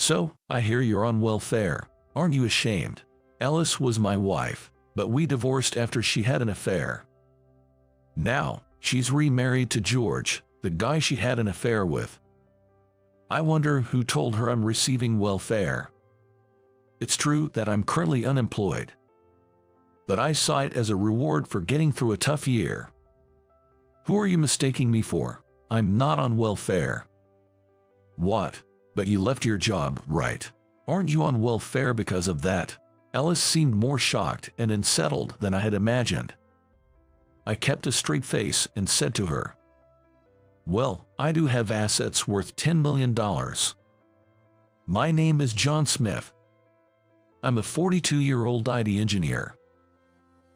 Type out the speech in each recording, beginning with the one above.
So, I hear you're on welfare. Aren't you ashamed? Alice was my wife, but we divorced after she had an affair. Now, she's remarried to George, the guy she had an affair with. I wonder who told her I'm receiving welfare. It's true that I'm currently unemployed, but I saw it as a reward for getting through a tough year. Who are you mistaking me for? I'm not on welfare. What? But you left your job, right? Aren't you on welfare because of that? Alice seemed more shocked and unsettled than I had imagined. I kept a straight face and said to her, "Well, I do have assets worth $10 million. My name is John Smith. I'm a 42-year-old IT engineer.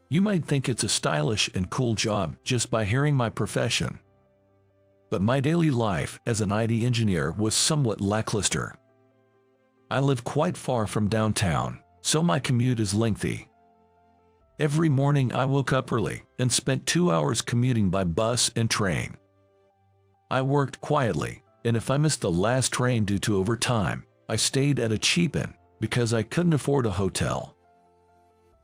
You might think it's a stylish and cool job just by hearing my profession. But my daily life as an IT engineer was somewhat lackluster. I live quite far from downtown, so my commute is lengthy. Every morning I woke up early and spent 2 hours commuting by bus and train. I worked quietly, and if I missed the last train due to overtime, I stayed at a cheap inn because I couldn't afford a hotel.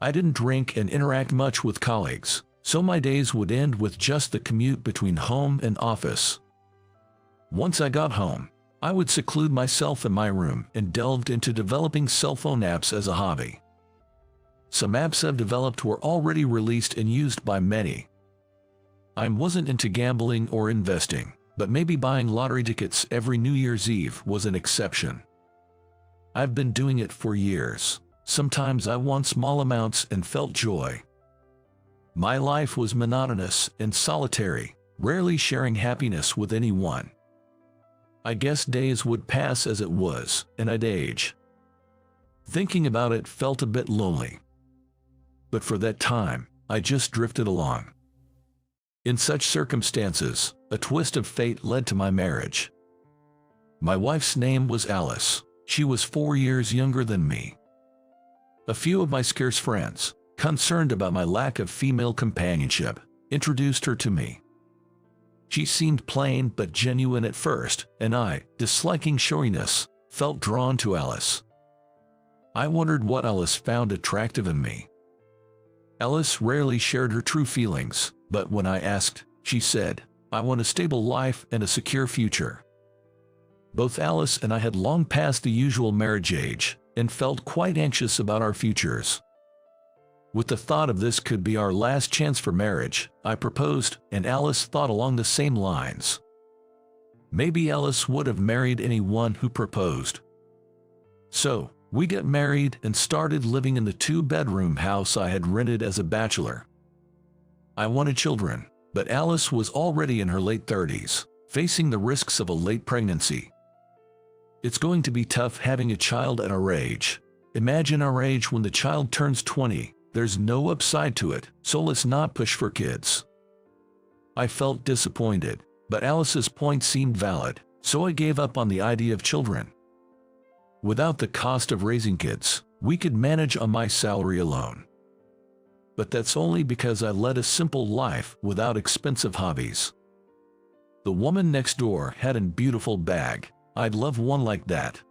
I didn't drink and interact much with colleagues, so my days would end with just the commute between home and office. Once I got home, I would seclude myself in my room and delved into developing cell phone apps as a hobby. Some apps I've developed were already released and used by many. I wasn't into gambling or investing, but maybe buying lottery tickets every New Year's Eve was an exception. I've been doing it for years. Sometimes I won small amounts and felt joy. My life was monotonous and solitary, rarely sharing happiness with anyone. I guess days would pass as it was, and I'd age. Thinking about it felt a bit lonely. But for that time, I just drifted along. In such circumstances, a twist of fate led to my marriage. My wife's name was Alice. She was 4 years younger than me. A few of my scarce friends, concerned about my lack of female companionship, introduced her to me. She seemed plain but genuine at first, and I, disliking showiness, felt drawn to Alice. I wondered what Alice found attractive in me. Alice rarely shared her true feelings, but when I asked, she said, "I want a stable life and a secure future." Both Alice and I had long passed the usual marriage age, and felt quite anxious about our futures. With the thought of this could be our last chance for marriage, I proposed, and Alice thought along the same lines. Maybe Alice would have married anyone who proposed. So, we got married and started living in the 2-bedroom house I had rented as a bachelor. I wanted children, but Alice was already in her late 30s, facing the risks of a late pregnancy. It's going to be tough having a child at our age. Imagine our age when the child turns 20. There's no upside to it, so let's not push for kids. I felt disappointed, but Alice's point seemed valid, so I gave up on the idea of children. Without the cost of raising kids, we could manage on my salary alone. But that's only because I led a simple life without expensive hobbies. The woman next door had a beautiful bag. I'd love one like that.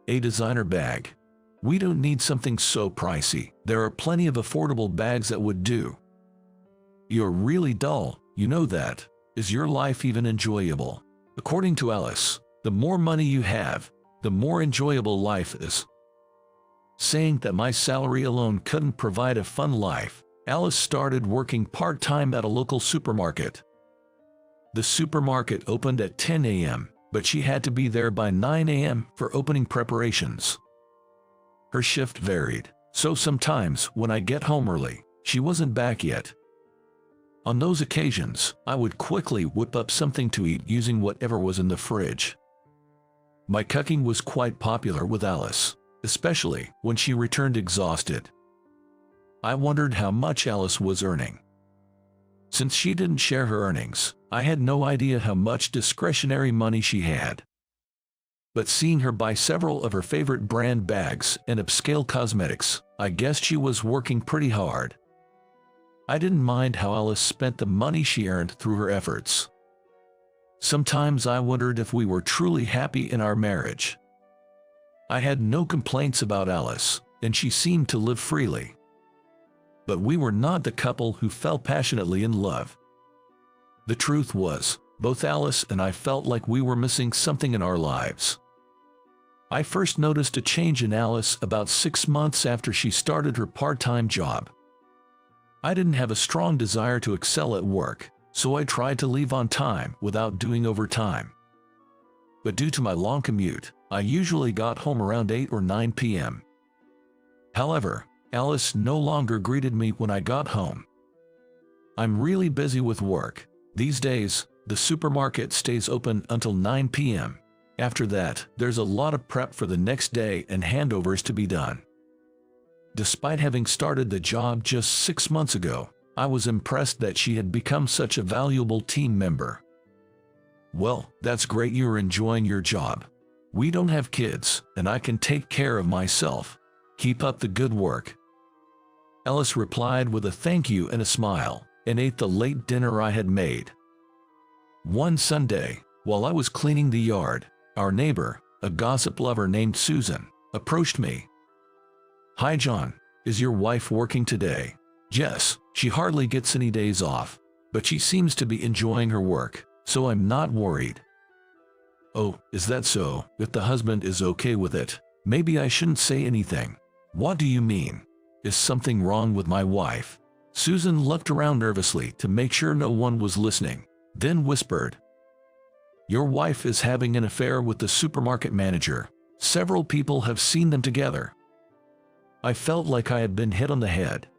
A designer bag. We don't need something so pricey. There are plenty of affordable bags that would do. You're really dull, you know that. Is your life even enjoyable? According to Alice, the more money you have, the more enjoyable life is. Saying that my salary alone couldn't provide a fun life, Alice started working part-time at a local supermarket. The supermarket opened at 10 a.m., but she had to be there by 9 a.m. for opening preparations. Her shift varied, so sometimes when I get home early, she wasn't back yet. On those occasions, I would quickly whip up something to eat using whatever was in the fridge. My cooking was quite popular with Alice, especially when she returned exhausted. I wondered how much Alice was earning. Since she didn't share her earnings, I had no idea how much discretionary money she had. But seeing her buy several of her favorite brand bags and upscale cosmetics, I guessed she was working pretty hard. I didn't mind how Alice spent the money she earned through her efforts. Sometimes I wondered if we were truly happy in our marriage. I had no complaints about Alice, and she seemed to live freely. But we were not the couple who fell passionately in love. The truth was, both Alice and I felt like we were missing something in our lives. I first noticed a change in Alice about 6 months after she started her part-time job. I didn't have a strong desire to excel at work, so I tried to leave on time without doing overtime. But due to my long commute, I usually got home around 8 or 9 p.m. However, Alice no longer greeted me when I got home. "I'm really busy with work. These days, the supermarket stays open until 9 p.m. After that, there's a lot of prep for the next day and handovers to be done." Despite having started the job just 6 months ago, I was impressed that she had become such a valuable team member. "Well, that's great you're enjoying your job. We don't have kids, and I can take care of myself. Keep up the good work." Alice replied with a thank you and a smile, and ate the late dinner I had made. One Sunday, while I was cleaning the yard, our neighbor, a gossip lover named Susan, approached me. "Hi John, is your wife working today?" "Yes, she hardly gets any days off, but she seems to be enjoying her work, so I'm not worried." "Oh, is that so? If the husband is okay with it, maybe I shouldn't say anything." "What do you mean? Is something wrong with my wife?" Susan looked around nervously to make sure no one was listening, then whispered, "Your wife is having an affair with the supermarket manager. Several people have seen them together." I felt like I had been hit on the head.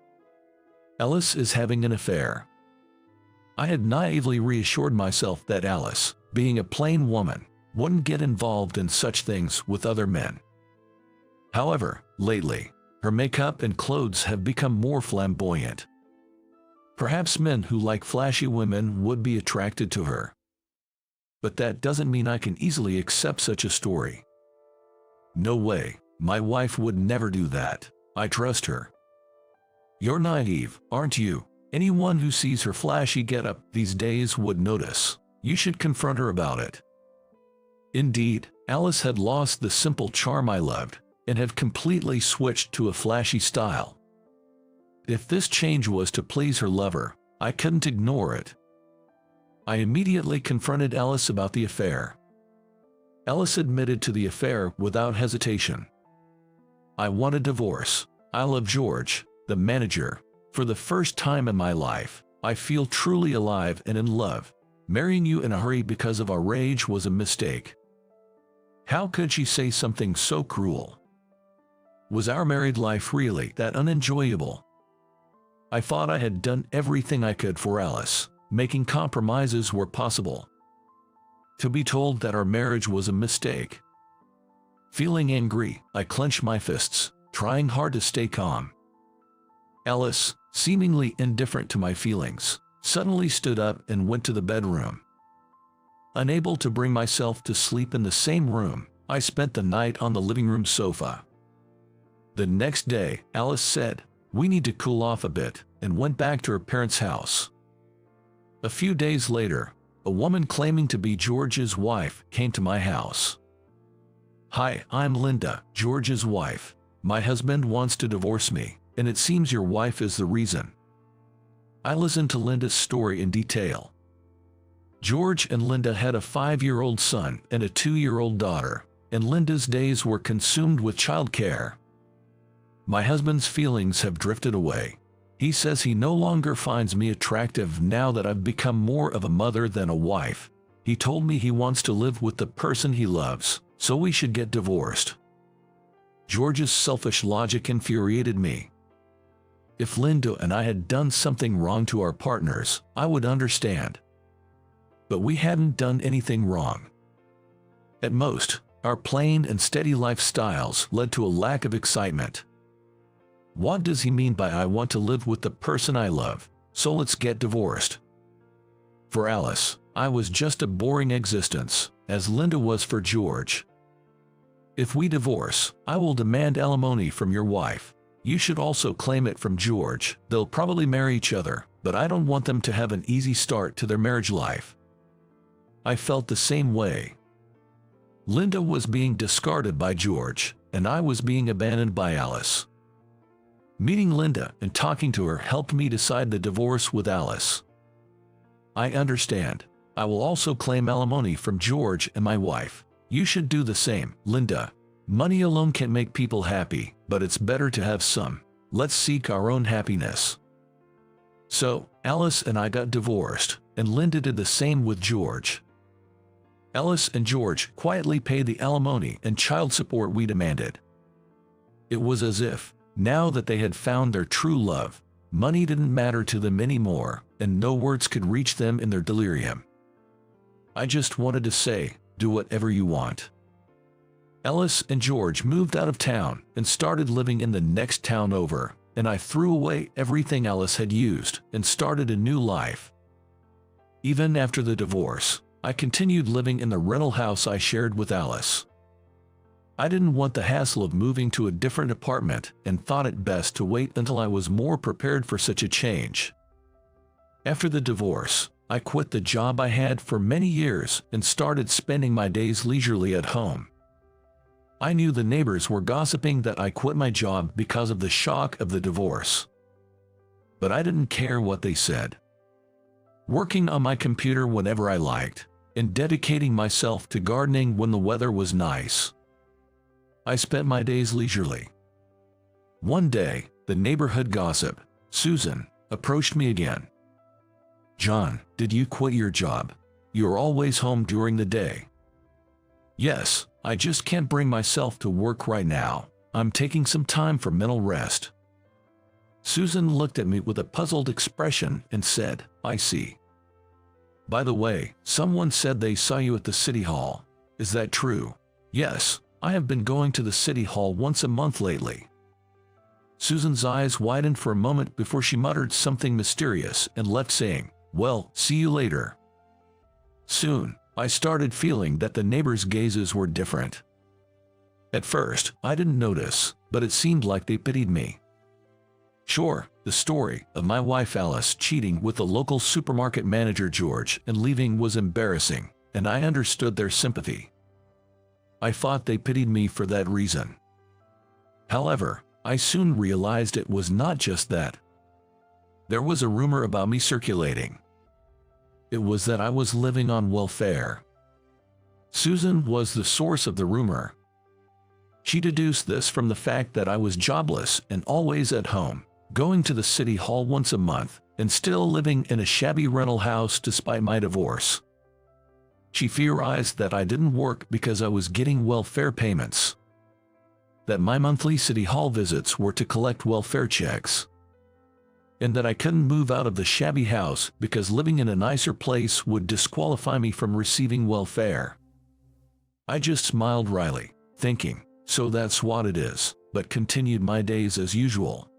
Alice is having an affair. I had naively reassured myself that Alice, being a plain woman, wouldn't get involved in such things with other men. However, lately, her makeup and clothes have become more flamboyant. Perhaps men who like flashy women would be attracted to her. But that doesn't mean I can easily accept such a story. No way, my wife would never do that. I trust her. "You're naive, aren't you? Anyone who sees her flashy getup these days would notice. You should confront her about it." Indeed, Alice had lost the simple charm I loved, and had completely switched to a flashy style. If this change was to please her lover, I couldn't ignore it. I immediately confronted Alice about the affair. Alice admitted to the affair without hesitation. "I want a divorce. I love George, the manager. For the first time in my life, I feel truly alive and in love. Marrying you in a hurry because of our rage was a mistake." How could she say something so cruel? Was our married life really that unenjoyable? I thought I had done everything I could for Alice, making compromises where possible. To be told that our marriage was a mistake. Feeling angry, I clenched my fists, trying hard to stay calm. Alice, seemingly indifferent to my feelings, suddenly stood up and went to the bedroom. Unable to bring myself to sleep in the same room, I spent the night on the living room sofa. The next day, Alice said, "We need to cool off a bit," and went back to her parents' house. A few days later, a woman claiming to be George's wife came to my house. "Hi, I'm Linda, George's wife. My husband wants to divorce me, and it seems your wife is the reason." I listened to Linda's story in detail. George and Linda had a 5-year-old son and a 2-year-old daughter, and Linda's days were consumed with childcare. "My husband's feelings have drifted away. He says he no longer finds me attractive now that I've become more of a mother than a wife. He told me he wants to live with the person he loves, so we should get divorced." George's selfish logic infuriated me. If Linda and I had done something wrong to our partners, I would understand. But we hadn't done anything wrong. At most, our plain and steady lifestyles led to a lack of excitement. What does he mean by "I want to live with the person I love, so let's get divorced"? For Alice, I was just a boring existence, as Linda was for George. "If we divorce, I will demand alimony from your wife. You should also claim it from George. They'll probably marry each other, but I don't want them to have an easy start to their marriage life." I felt the same way. Linda was being discarded by George, and I was being abandoned by Alice. Meeting Linda and talking to her helped me decide the divorce with Alice. I understand. I will also claim alimony from George and my wife. You should do the same, Linda. Money alone can't make people happy, but it's better to have some. Let's seek our own happiness. So, Alice and I got divorced, and Linda did the same with George. Alice and George quietly paid the alimony and child support we demanded. It was as if, now that they had found their true love, money didn't matter to them anymore, and no words could reach them in their delirium. I just wanted to say, do whatever you want. Alice and George moved out of town and started living in the next town over, and I threw away everything Alice had used and started a new life. Even after the divorce, I continued living in the rental house I shared with Alice. I didn't want the hassle of moving to a different apartment and thought it best to wait until I was more prepared for such a change. After the divorce, I quit the job I had for many years and started spending my days leisurely at home. I knew the neighbors were gossiping that I quit my job because of the shock of the divorce. But I didn't care what they said. Working on my computer whenever I liked, and dedicating myself to gardening when the weather was nice. I spent my days leisurely. One day, the neighborhood gossip, Susan, approached me again. John, did you quit your job? You're always home during the day. Yes, I just can't bring myself to work right now. I'm taking some time for mental rest. Susan looked at me with a puzzled expression and said, I see. By the way, someone said they saw you at the city hall. Is that true? Yes, I have been going to the city hall once a month lately. Susan's eyes widened for a moment before she muttered something mysterious and left saying, well, see you later. Soon, I started feeling that the neighbors' gazes were different. At first, I didn't notice, but it seemed like they pitied me. Sure, the story of my wife Alice cheating with the local supermarket manager George and leaving was embarrassing, and I understood their sympathy. I thought they pitied me for that reason. However, I soon realized it was not just that. There was a rumor about me circulating. It was that I was living on welfare. Susan was the source of the rumor. She deduced this from the fact that I was jobless and always at home, going to the city hall once a month, and still living in a shabby rental house despite my divorce. She theorized that I didn't work because I was getting welfare payments. That my monthly city hall visits were to collect welfare checks. And that I couldn't move out of the shabby house because living in a nicer place would disqualify me from receiving welfare. I just smiled wryly, thinking, so that's what it is, but continued my days as usual.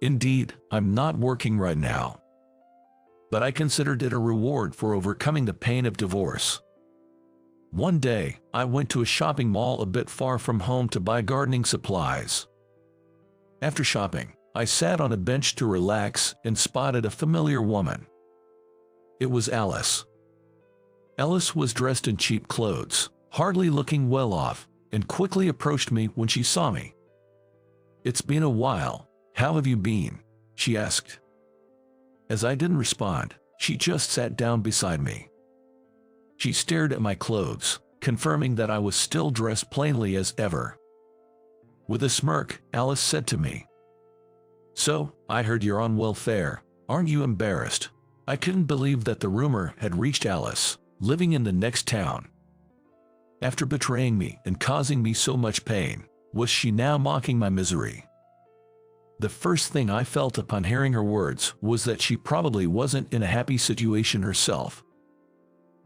Indeed, I'm not working right now. But I considered it a reward for overcoming the pain of divorce. One day, I went to a shopping mall a bit far from home to buy gardening supplies. After shopping, I sat on a bench to relax and spotted a familiar woman. It was Alice. Alice was dressed in cheap clothes, hardly looking well off, and quickly approached me when she saw me. It's been a while. How have you been? She asked. As I didn't respond, she just sat down beside me. She stared at my clothes, confirming that I was still dressed plainly as ever. With a smirk, Alice said to me, so, I heard you're on welfare. Aren't you embarrassed? I couldn't believe that the rumor had reached Alice, living in the next town. After betraying me and causing me so much pain, was she now mocking my misery? The first thing I felt upon hearing her words was that she probably wasn't in a happy situation herself.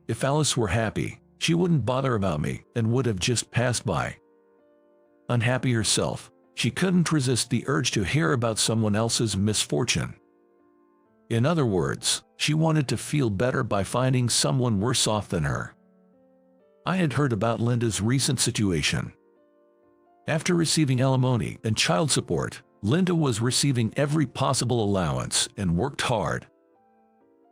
If Alice were happy, she wouldn't bother about me and would have just passed by. Unhappy herself, she couldn't resist the urge to hear about someone else's misfortune. In other words, she wanted to feel better by finding someone worse off than her. I had heard about Linda's recent situation. After receiving alimony and child support, Linda was receiving every possible allowance and worked hard.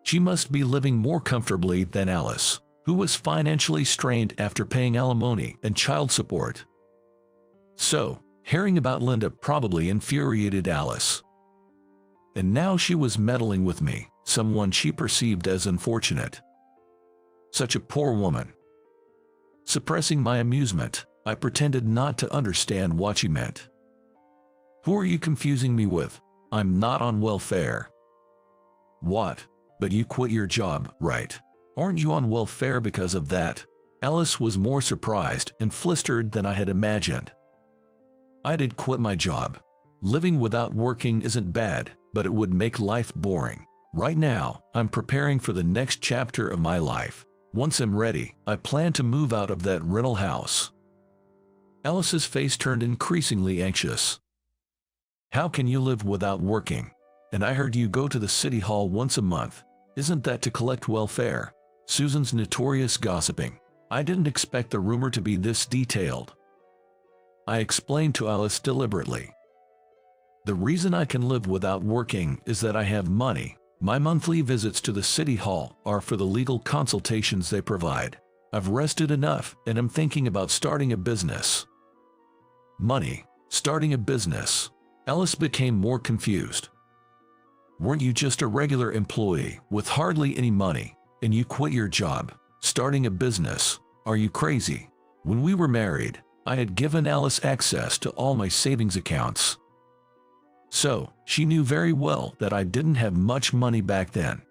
She must be living more comfortably than Alice, who was financially strained after paying alimony and child support. So, hearing about Linda probably infuriated Alice. And now she was meddling with me, someone she perceived as unfortunate. Such a poor woman. Suppressing my amusement, I pretended not to understand what she meant. Who are you confusing me with? I'm not on welfare. What? But you quit your job, right? Aren't you on welfare because of that? Alice was more surprised and flustered than I had imagined. I did quit my job. Living without working isn't bad, but it would make life boring. Right now, I'm preparing for the next chapter of my life. Once I'm ready, I plan to move out of that rental house. Alice's face turned increasingly anxious. How can you live without working? And I heard you go to the city hall once a month. Isn't that to collect welfare? Susan's notorious gossiping. I didn't expect the rumor to be this detailed. I explained to Alice deliberately. The reason I can live without working is that I have money. My monthly visits to the city hall are for the legal consultations they provide. I've rested enough and I'm thinking about starting a business. Money. Starting a business. Alice became more confused. Weren't you just a regular employee with hardly any money, and you quit your job, starting a business? Are you crazy? When we were married, I had given Alice access to all my savings accounts. So, she knew very well that I didn't have much money back then.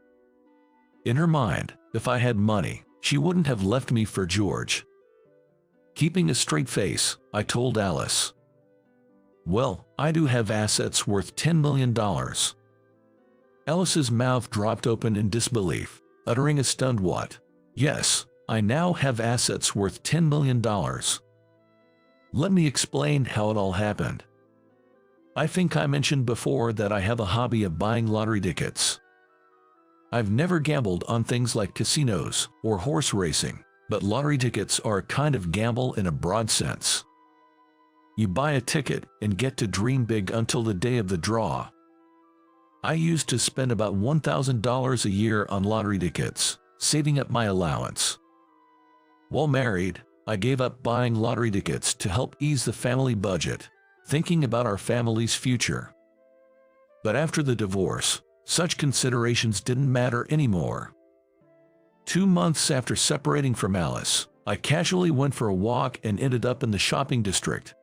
In her mind, if I had money, she wouldn't have left me for George. Keeping a straight face, I told Alice. Well, I do have assets worth $10 million. Alice's mouth dropped open in disbelief, uttering a stunned what? Yes, I now have assets worth $10 million. Let me explain how it all happened. I think I mentioned before that I have a hobby of buying lottery tickets. I've never gambled on things like casinos or horse racing, but lottery tickets are a kind of gamble in a broad sense. You buy a ticket and get to dream big until the day of the draw. I used to spend about $1,000 a year on lottery tickets, saving up my allowance. While married, I gave up buying lottery tickets to help ease the family budget, thinking about our family's future. But after the divorce, such considerations didn't matter anymore. 2 months after separating from Alice, I casually went for a walk and ended up in the shopping district.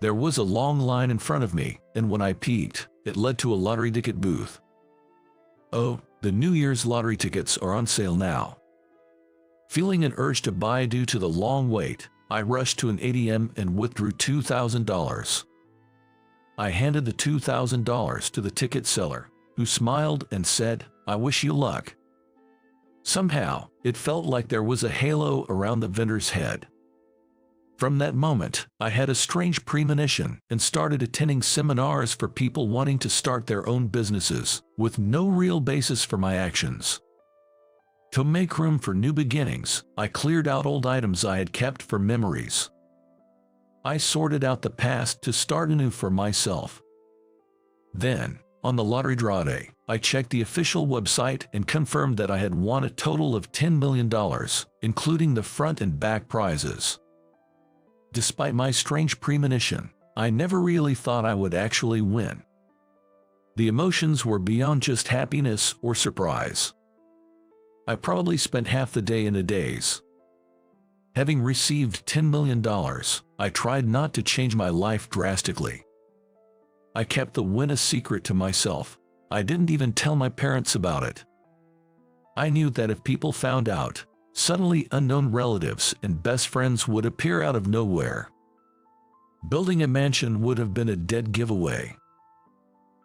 There was a long line in front of me, and when I peeked, it led to a lottery ticket booth. Oh, the New Year's lottery tickets are on sale now. Feeling an urge to buy due to the long wait, I rushed to an ATM and withdrew $2,000. I handed the $2,000 to the ticket seller, who smiled and said, "I wish you luck." Somehow, it felt like there was a halo around the vendor's head. From that moment, I had a strange premonition and started attending seminars for people wanting to start their own businesses, with no real basis for my actions. To make room for new beginnings, I cleared out old items I had kept for memories. I sorted out the past to start anew for myself. Then, on the lottery draw day, I checked the official website and confirmed that I had won a total of $10 million, including the front and back prizes. Despite my strange premonition, I never really thought I would actually win. The emotions were beyond just happiness or surprise. I probably spent half the day in a daze. Having received $10 million, I tried not to change my life drastically. I kept the win a secret to myself. I didn't even tell my parents about it. I knew that if people found out, suddenly unknown relatives and best friends would appear out of nowhere. Building a mansion would have been a dead giveaway.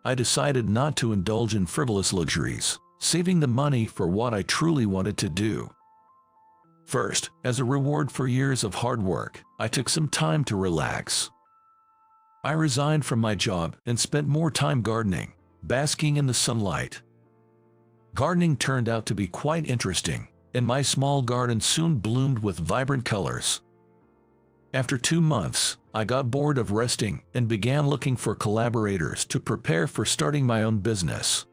I decided not to indulge in frivolous luxuries, saving the money for what I truly wanted to do. First, as a reward for years of hard work, I took some time to relax. I resigned from my job and spent more time gardening, basking in the sunlight. Gardening turned out to be quite interesting, and my small garden soon bloomed with vibrant colors. After 2 months, I got bored of resting and began looking for collaborators to prepare for starting my own business.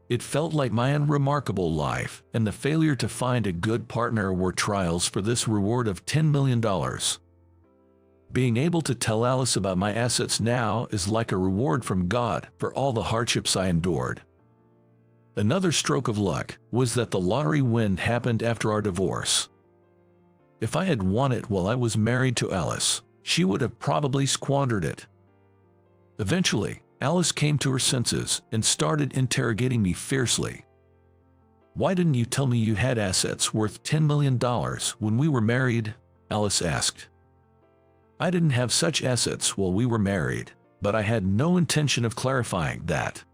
It felt like my unremarkable life and the failure to find a good partner were trials for this reward of $10 million. Being able to tell Alice about my assets now is like a reward from God for all the hardships I endured. Another stroke of luck was that the lottery win happened after our divorce. If I had won it while I was married to Alice, she would have probably squandered it. Eventually, Alice came to her senses and started interrogating me fiercely. "Why didn't you tell me you had assets worth $10 million when we were married?" Alice asked. "I didn't have such assets while we were married, but I had no intention of clarifying that."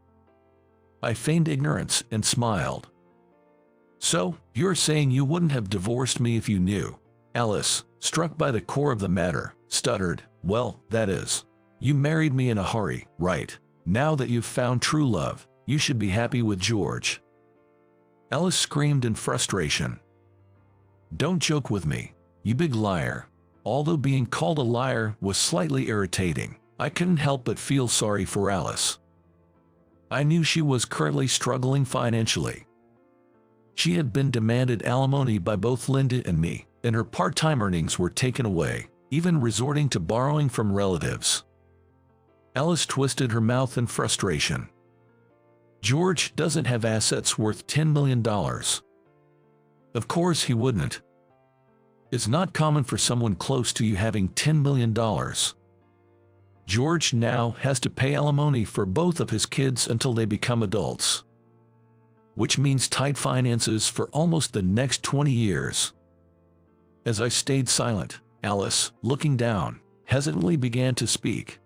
I feigned ignorance and smiled. "So, you're saying you wouldn't have divorced me if you knew?" Alice, struck by the core of the matter, stuttered. "Well, that is, you married me in a hurry, right? Now that you've found true love, you should be happy with George." Alice screamed in frustration. "Don't joke with me, you big liar." Although being called a liar was slightly irritating, I couldn't help but feel sorry for Alice. I knew she was currently struggling financially. She had been demanded alimony by both Linda and me, and her part-time earnings were taken away, even resorting to borrowing from relatives. Alice twisted her mouth in frustration. "George doesn't have assets worth $10 million. Of course he wouldn't. It's not common for someone close to you having $10 million. George now has to pay alimony for both of his kids until they become adults, which means tight finances for almost the next 20 years. As I stayed silent, Alice, looking down, hesitantly began to speak.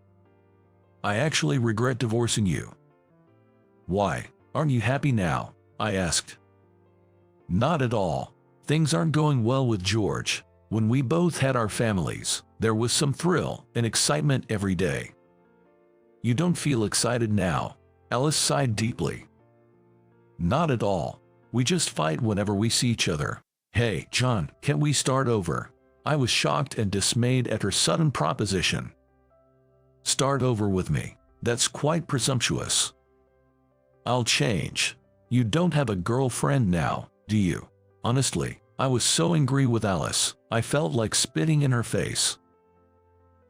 "I actually regret divorcing you." "Why, aren't you happy now?" I asked. "Not at all. Things aren't going well with George. When we both had our families, there was some thrill and excitement every day." "You don't feel excited now?" Alice sighed deeply. "Not at all. We just fight whenever we see each other." "Hey, John, can't we start over?" I was shocked and dismayed at her sudden proposition. "Start over with me? That's quite presumptuous." "I'll change. You don't have a girlfriend now, do you?" Honestly, I was so angry with Alice, I felt like spitting in her face.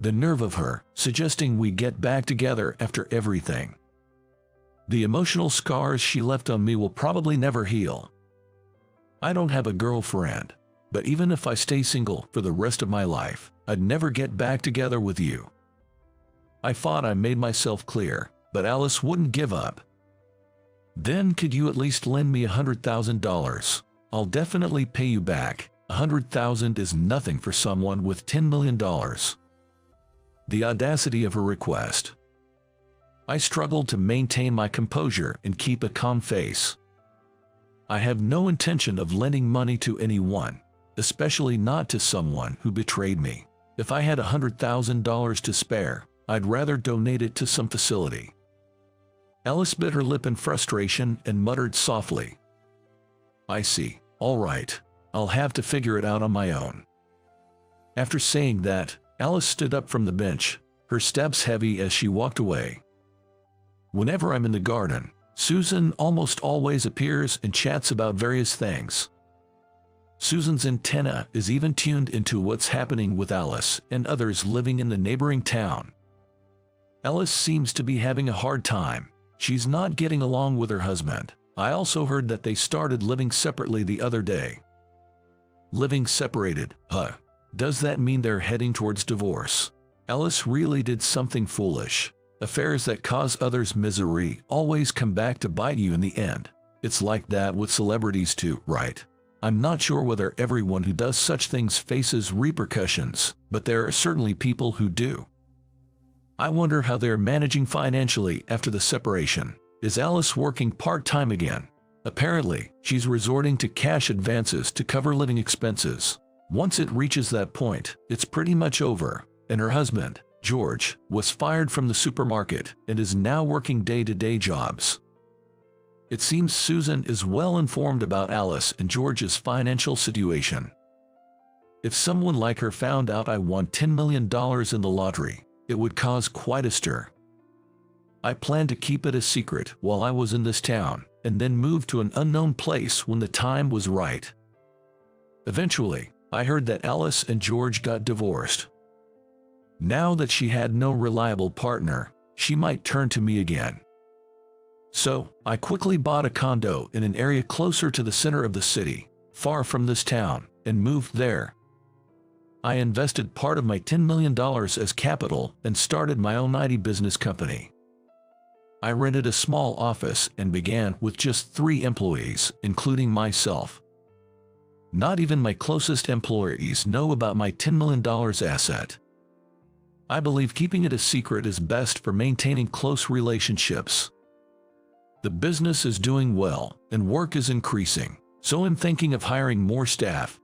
The nerve of her, suggesting we get back together after everything. The emotional scars she left on me will probably never heal. "I don't have a girlfriend, but even if I stay single for the rest of my life, I'd never get back together with you." I thought I made myself clear, but Alice wouldn't give up. "Then could you at least lend me $100,000? I'll definitely pay you back. $100,000 is nothing for someone with $10 million. The audacity of her request. I struggled to maintain my composure and keep a calm face. I have no intention of lending money to anyone, especially not to someone who betrayed me. If I had $100,000 to spare, I'd rather donate it to some facility." Alice bit her lip in frustration and muttered softly, "I see. All right. I'll have to figure it out on my own." After saying that, Alice stood up from the bench, her steps heavy as she walked away. Whenever I'm in the garden, Susan almost always appears and chats about various things. Susan's antenna is even tuned into what's happening with Alice and others living in the neighboring town. Alice seems to be having a hard time. She's not getting along with her husband. I also heard that they started living separately the other day. Living separated, huh? Does that mean they're heading towards divorce? Alice really did something foolish. Affairs that cause others misery always come back to bite you in the end. It's like that with celebrities too, right? I'm not sure whether everyone who does such things faces repercussions, but there are certainly people who do. I wonder how they're managing financially after the separation. Is Alice working part-time again? Apparently, she's resorting to cash advances to cover living expenses. Once it reaches that point, it's pretty much over, and her husband, George, was fired from the supermarket and is now working day-to-day jobs. It seems Susan is well informed about Alice and George's financial situation. If someone like her found out I won $10 million in the lottery, it would cause quite a stir. I planned to keep it a secret while I was in this town, and then moved to an unknown place when the time was right. Eventually, I heard that Alice and George got divorced. Now that she had no reliable partner, she might turn to me again. So, I quickly bought a condo in an area closer to the center of the city, far from this town, and moved there. I invested part of my $10 million as capital and started my own IT business company. I rented a small office and began with just 3 employees, including myself. Not even my closest employees know about my $10 million asset. I believe keeping it a secret is best for maintaining close relationships. The business is doing well, and work is increasing, so I'm thinking of hiring more staff.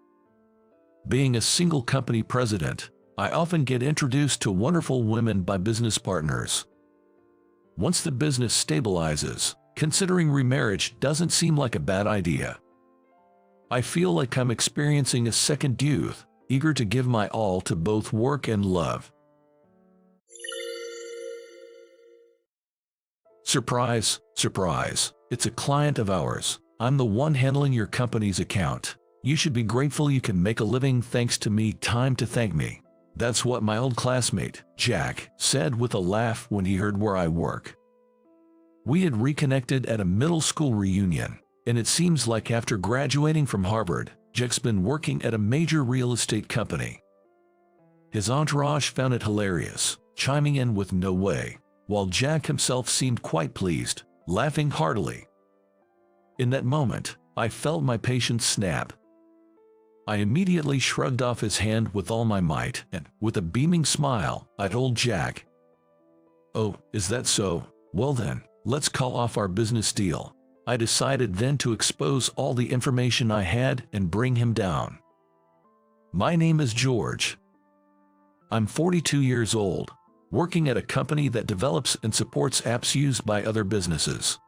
Being a single company president, I often get introduced to wonderful women by business partners. Once the business stabilizes, considering remarriage doesn't seem like a bad idea. I feel like I'm experiencing a second youth, eager to give my all to both work and love. Surprise, surprise, it's a client of ours. I'm the one handling your company's account. You should be grateful you can make a living thanks to me. Time to thank me. That's what my old classmate, Jack, said with a laugh when he heard where I work. We had reconnected at a middle school reunion, and it seems like after graduating from Harvard, Jack's been working at a major real estate company. His entourage found it hilarious, chiming in with "no way," while Jack himself seemed quite pleased, laughing heartily. In that moment, I felt my patience snap. I immediately shrugged off his hand with all my might, and, with a beaming smile, I told Jack, "Oh, is that so? Well then, let's call off our business deal." I decided then to expose all the information I had and bring him down. My name is George. I'm 42 years old, working at a company that develops and supports apps used by other businesses.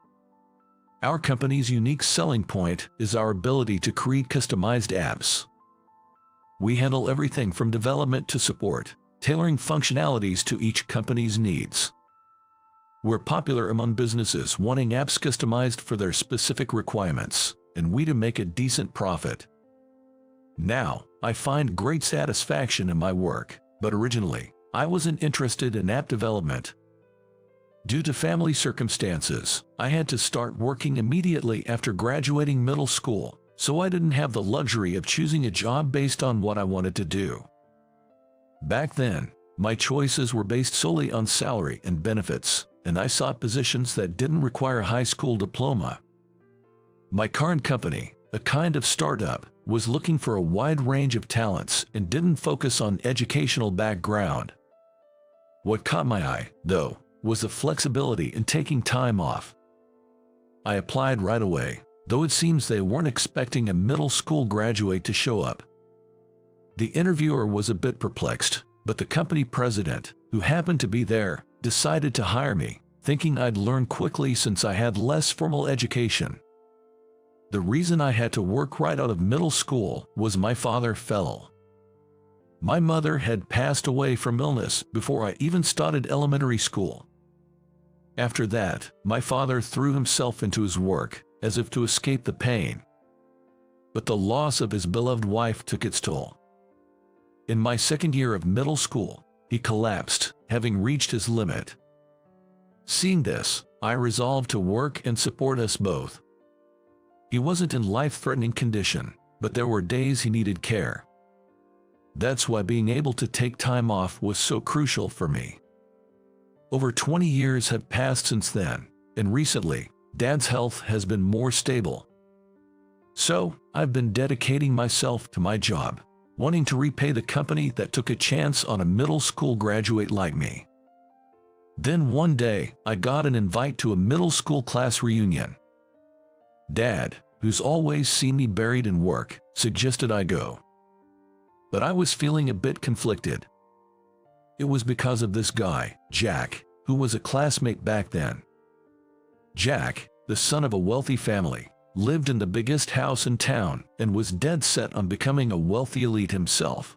Our company's unique selling point is our ability to create customized apps. We handle everything from development to support, tailoring functionalities to each company's needs. We're popular among businesses wanting apps customized for their specific requirements, and we do make a decent profit. Now, I find great satisfaction in my work, but originally, I wasn't interested in app development. Due to family circumstances, I had to start working immediately after graduating middle school, so I didn't have the luxury of choosing a job based on what I wanted to do. Back then, my choices were based solely on salary and benefits, and I sought positions that didn't require a high school diploma. My current company, a kind of startup, was looking for a wide range of talents and didn't focus on educational background. What caught my eye, though, was the flexibility in taking time off. I applied right away, though it seems they weren't expecting a middle school graduate to show up. The interviewer was a bit perplexed, but the company president, who happened to be there, decided to hire me, thinking I'd learn quickly since I had less formal education. The reason I had to work right out of middle school was my father fell. My mother had passed away from illness before I even started elementary school. After that, my father threw himself into his work, as if to escape the pain. But the loss of his beloved wife took its toll. In my second year of middle school, he collapsed, having reached his limit. Seeing this, I resolved to work and support us both. He wasn't in life-threatening condition, but there were days he needed care. That's why being able to take time off was so crucial for me. Over 20 years have passed since then, and recently, Dad's health has been more stable. So, I've been dedicating myself to my job, wanting to repay the company that took a chance on a middle school graduate like me. Then one day, I got an invite to a middle school class reunion. Dad, who's always seen me buried in work, suggested I go. But I was feeling a bit conflicted. It was because of this guy, Jack, who was a classmate back then. Jack, the son of a wealthy family, lived in the biggest house in town and was dead set on becoming a wealthy elite himself.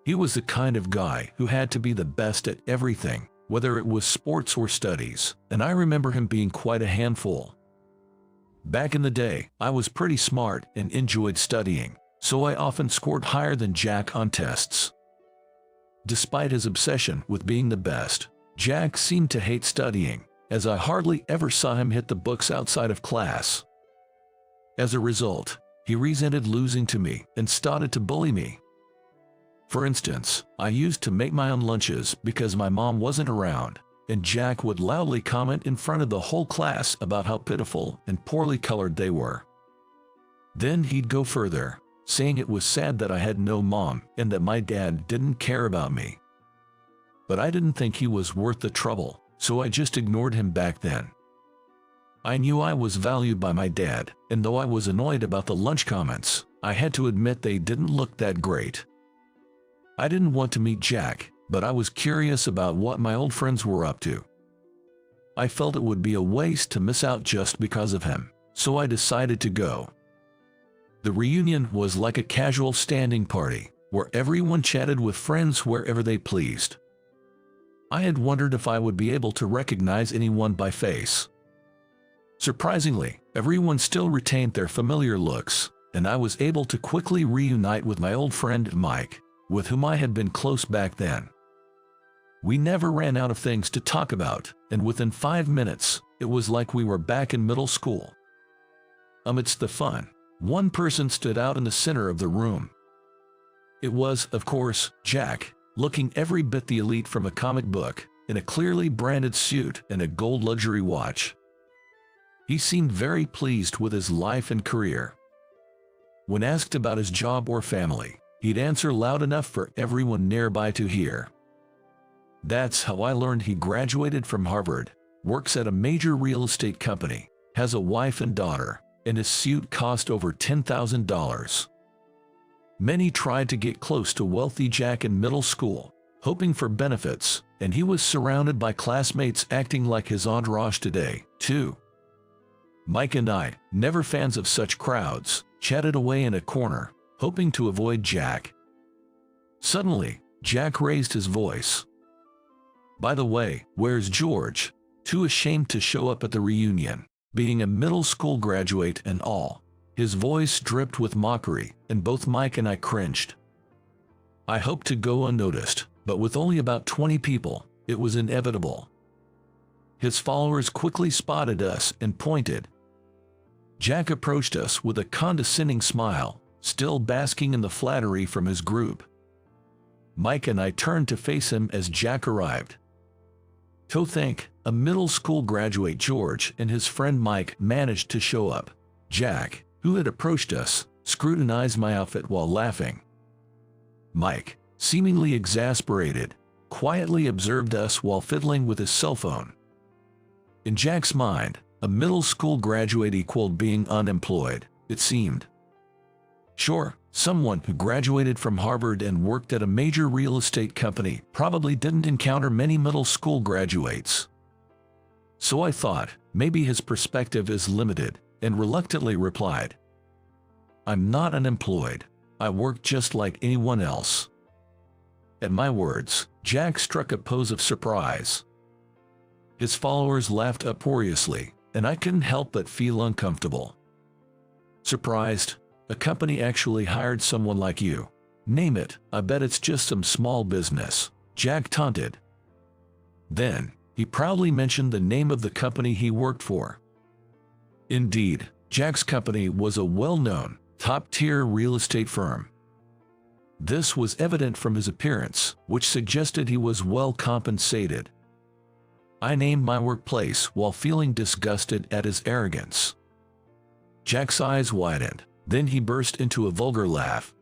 He was the kind of guy who had to be the best at everything, whether it was sports or studies, and I remember him being quite a handful. Back in the day, I was pretty smart and enjoyed studying, so I often scored higher than Jack on tests. Despite his obsession with being the best, Jack seemed to hate studying, as I hardly ever saw him hit the books outside of class. As a result, he resented losing to me and started to bully me. For instance, I used to make my own lunches because my mom wasn't around, and Jack would loudly comment in front of the whole class about how pitiful and poorly colored they were. Then he'd go further, saying it was sad that I had no mom and that my dad didn't care about me. But I didn't think he was worth the trouble, so I just ignored him back then. I knew I was valued by my dad, and though I was annoyed about the lunch comments, I had to admit they didn't look that great. I didn't want to meet Jack, but I was curious about what my old friends were up to. I felt it would be a waste to miss out just because of him, so I decided to go. The reunion was like a casual standing party, where everyone chatted with friends wherever they pleased. I had wondered if I would be able to recognize anyone by face. Surprisingly, everyone still retained their familiar looks, and I was able to quickly reunite with my old friend Mike, with whom I had been close back then. We never ran out of things to talk about, and within 5 minutes, it was like we were back in middle school. Amidst the fun, one person stood out in the center of the room. It was, of course, Jack, looking every bit the elite from a comic book, in a clearly branded suit and a gold luxury watch. He seemed very pleased with his life and career. When asked about his job or family, he'd answer loud enough for everyone nearby to hear. That's how I learned he graduated from Harvard, works at a major real estate company, has a wife and daughter, and his suit cost over $10,000. Many tried to get close to wealthy Jack in middle school, hoping for benefits, and he was surrounded by classmates acting like his entourage today, too. Mike and I, never fans of such crowds, chatted away in a corner, hoping to avoid Jack. Suddenly, Jack raised his voice. "By the way, where's George?" Too ashamed to show up at the reunion, being a middle school graduate and all. His voice dripped with mockery, and both Mike and I cringed. I hoped to go unnoticed, but with only about 20 people, it was inevitable. His followers quickly spotted us and pointed. Jack approached us with a condescending smile, still basking in the flattery from his group. Mike and I turned to face him as Jack arrived. To think, a middle school graduate George and his friend Mike managed to show up. Jack, who had approached us, scrutinized my outfit while laughing. Mike, seemingly exasperated, quietly observed us while fiddling with his cell phone. In Jack's mind, a middle school graduate equaled being unemployed, it seemed. Sure, someone who graduated from Harvard and worked at a major real estate company probably didn't encounter many middle school graduates. So I thought, maybe his perspective is limited, and reluctantly replied, "I'm not unemployed. I work just like anyone else." At my words, Jack struck a pose of surprise. His followers laughed uproariously, and I couldn't help but feel uncomfortable. Surprised? A company actually hired someone like you. Name it, I bet it's just some small business, Jack taunted. Then, he proudly mentioned the name of the company he worked for. Indeed, Jack's company was a well-known, top-tier real estate firm. This was evident from his appearance, which suggested he was well compensated. I named my workplace while feeling disgusted at his arrogance. Jack's eyes widened, then he burst into a vulgar laugh.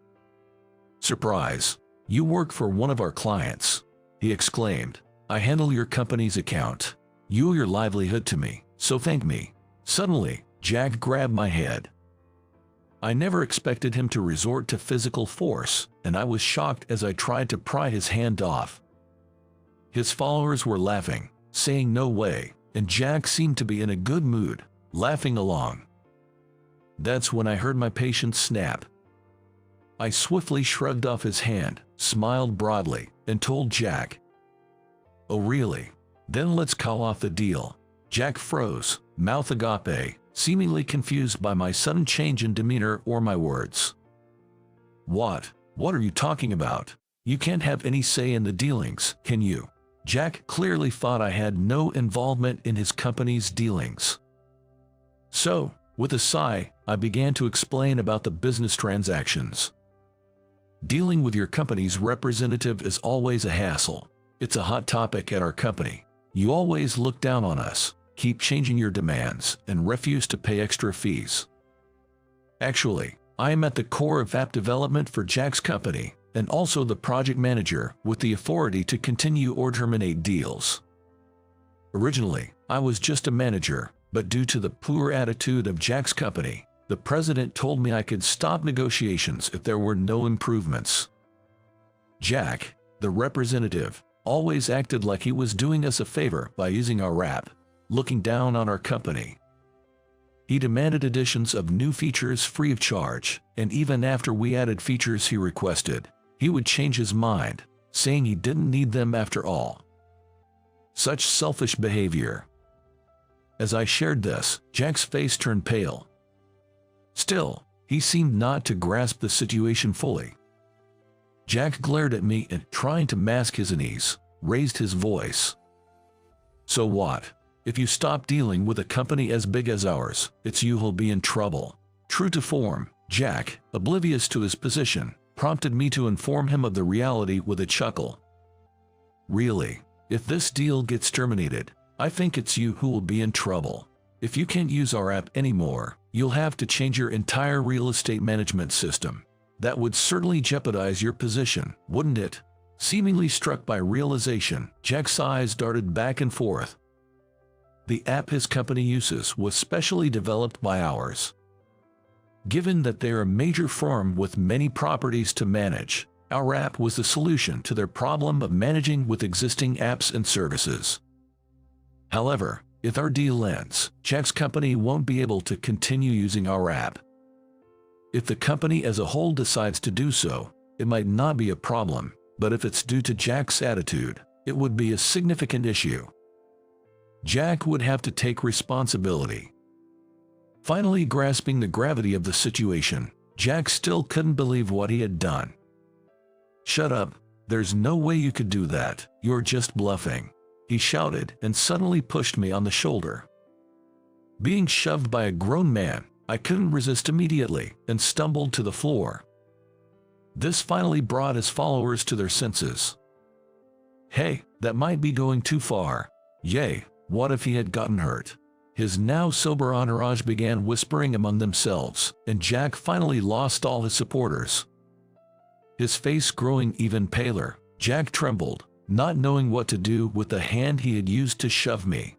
"Surprise! You work for one of our clients," he exclaimed. "I handle your company's account. You owe your livelihood to me, so thank me." Suddenly, Jack grabbed my head. I never expected him to resort to physical force, and I was shocked as I tried to pry his hand off. His followers were laughing, saying no way, and Jack seemed to be in a good mood, laughing along. That's when I heard my patience snap. I swiftly shrugged off his hand, smiled broadly, and told Jack, "Oh really? Then let's call off the deal." Jack froze, mouth agape, seemingly confused by my sudden change in demeanor or my words. What are you talking about? You can't have any say in the dealings, can you? Jack clearly thought I had no involvement in his company's dealings. So, with a sigh, I began to explain about the business transactions. Dealing with your company's representative is always a hassle. It's a hot topic at our company. You always look down on us, keep changing your demands, and refuse to pay extra fees. Actually, I am at the core of app development for Jack's company, and also the project manager with the authority to continue or terminate deals. Originally, I was just a manager, but due to the poor attitude of Jack's company, the president told me I could stop negotiations if there were no improvements. Jack, the representative, always acted like he was doing us a favor by using our app, looking down on our company. He demanded additions of new features free of charge, and even after we added features he requested, he would change his mind, saying he didn't need them after all. Such selfish behavior. As I shared this, Jack's face turned pale. Still, he seemed not to grasp the situation fully. Jack glared at me and, trying to mask his unease, raised his voice. So what? If you stop dealing with a company as big as ours, it's you who'll be in trouble. True to form, Jack, oblivious to his position, prompted me to inform him of the reality with a chuckle. Really, if this deal gets terminated, I think it's you who will be in trouble. If you can't use our app anymore, you'll have to change your entire real estate management system. That would certainly jeopardize your position, wouldn't it? Seemingly struck by realization, Jack's eyes darted back and forth. The app his company uses was specially developed by ours. Given that they're a major firm with many properties to manage, our app was the solution to their problem of managing with existing apps and services. However, if our deal ends, Jack's company won't be able to continue using our app. If the company as a whole decides to do so, it might not be a problem, but if it's due to Jack's attitude, it would be a significant issue. Jack would have to take responsibility. Finally grasping the gravity of the situation, Jack still couldn't believe what he had done. "Shut up, there's no way you could do that, you're just bluffing," he shouted and suddenly pushed me on the shoulder. Being shoved by a grown man, I couldn't resist immediately and stumbled to the floor. This finally brought his followers to their senses. "Hey, that might be going too far. Yay, what if he had gotten hurt?" His now sober entourage began whispering among themselves, and Jack finally lost all his supporters. His face growing even paler, Jack trembled, not knowing what to do with the hand he had used to shove me.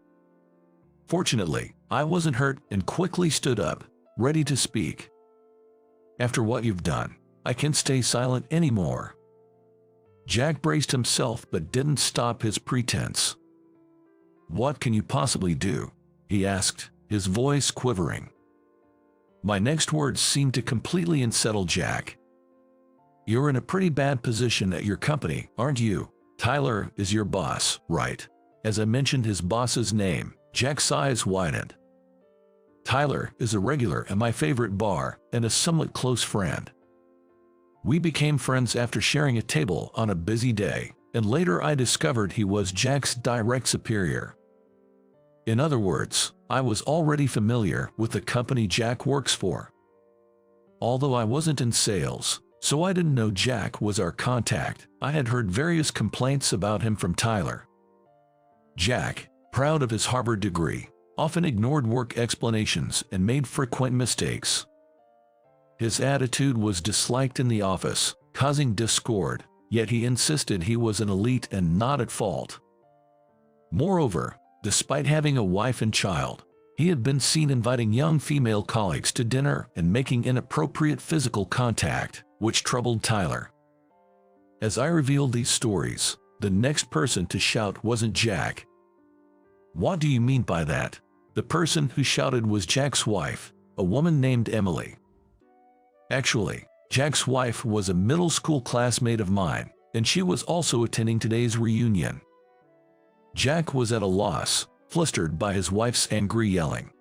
Fortunately, I wasn't hurt and quickly stood up, ready to speak. "After what you've done, I can't stay silent anymore." Jack braced himself but didn't stop his pretense. "What can you possibly do?" he asked, his voice quivering. My next words seemed to completely unsettle Jack. "You're in a pretty bad position at your company, aren't you? Tyler is your boss, right?" As I mentioned his boss's name, Jack's eyes widened. "Tyler is a regular at my favorite bar and a somewhat close friend. We became friends after sharing a table on a busy day, and later I discovered he was Jack's direct superior. In other words, I was already familiar with the company Jack works for. Although I wasn't in sales, so I didn't know Jack was our contact, I had heard various complaints about him from Tyler. Jack, proud of his Harvard degree, often ignored work explanations and made frequent mistakes. His attitude was disliked in the office, causing discord, yet he insisted he was an elite and not at fault. Moreover, despite having a wife and child, he had been seen inviting young female colleagues to dinner and making inappropriate physical contact, which troubled Tyler. As I revealed these stories, the next person to shout wasn't Jack. "What do you mean by that?" The person who shouted was Jack's wife, a woman named Emily. Actually, Jack's wife was a middle school classmate of mine, and she was also attending today's reunion. Jack was at a loss, flustered by his wife's angry yelling.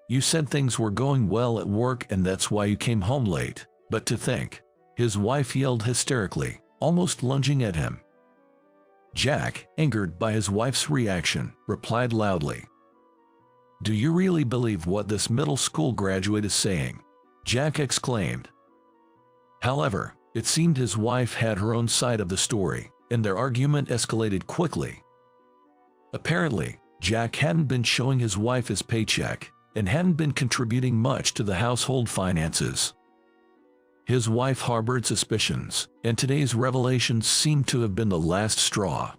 You said things were going well at work and that's why you came home late. But to think. His wife yelled hysterically, almost lunging at him. Jack, angered by his wife's reaction, replied loudly. Do you really believe what this middle school graduate is saying? Jack exclaimed. However, it seemed his wife had her own side of the story, and their argument escalated quickly. Apparently, Jack hadn't been showing his wife his paycheck, and hadn't been contributing much to the household finances. His wife harbored suspicions, and today's revelations seemed to have been the last straw.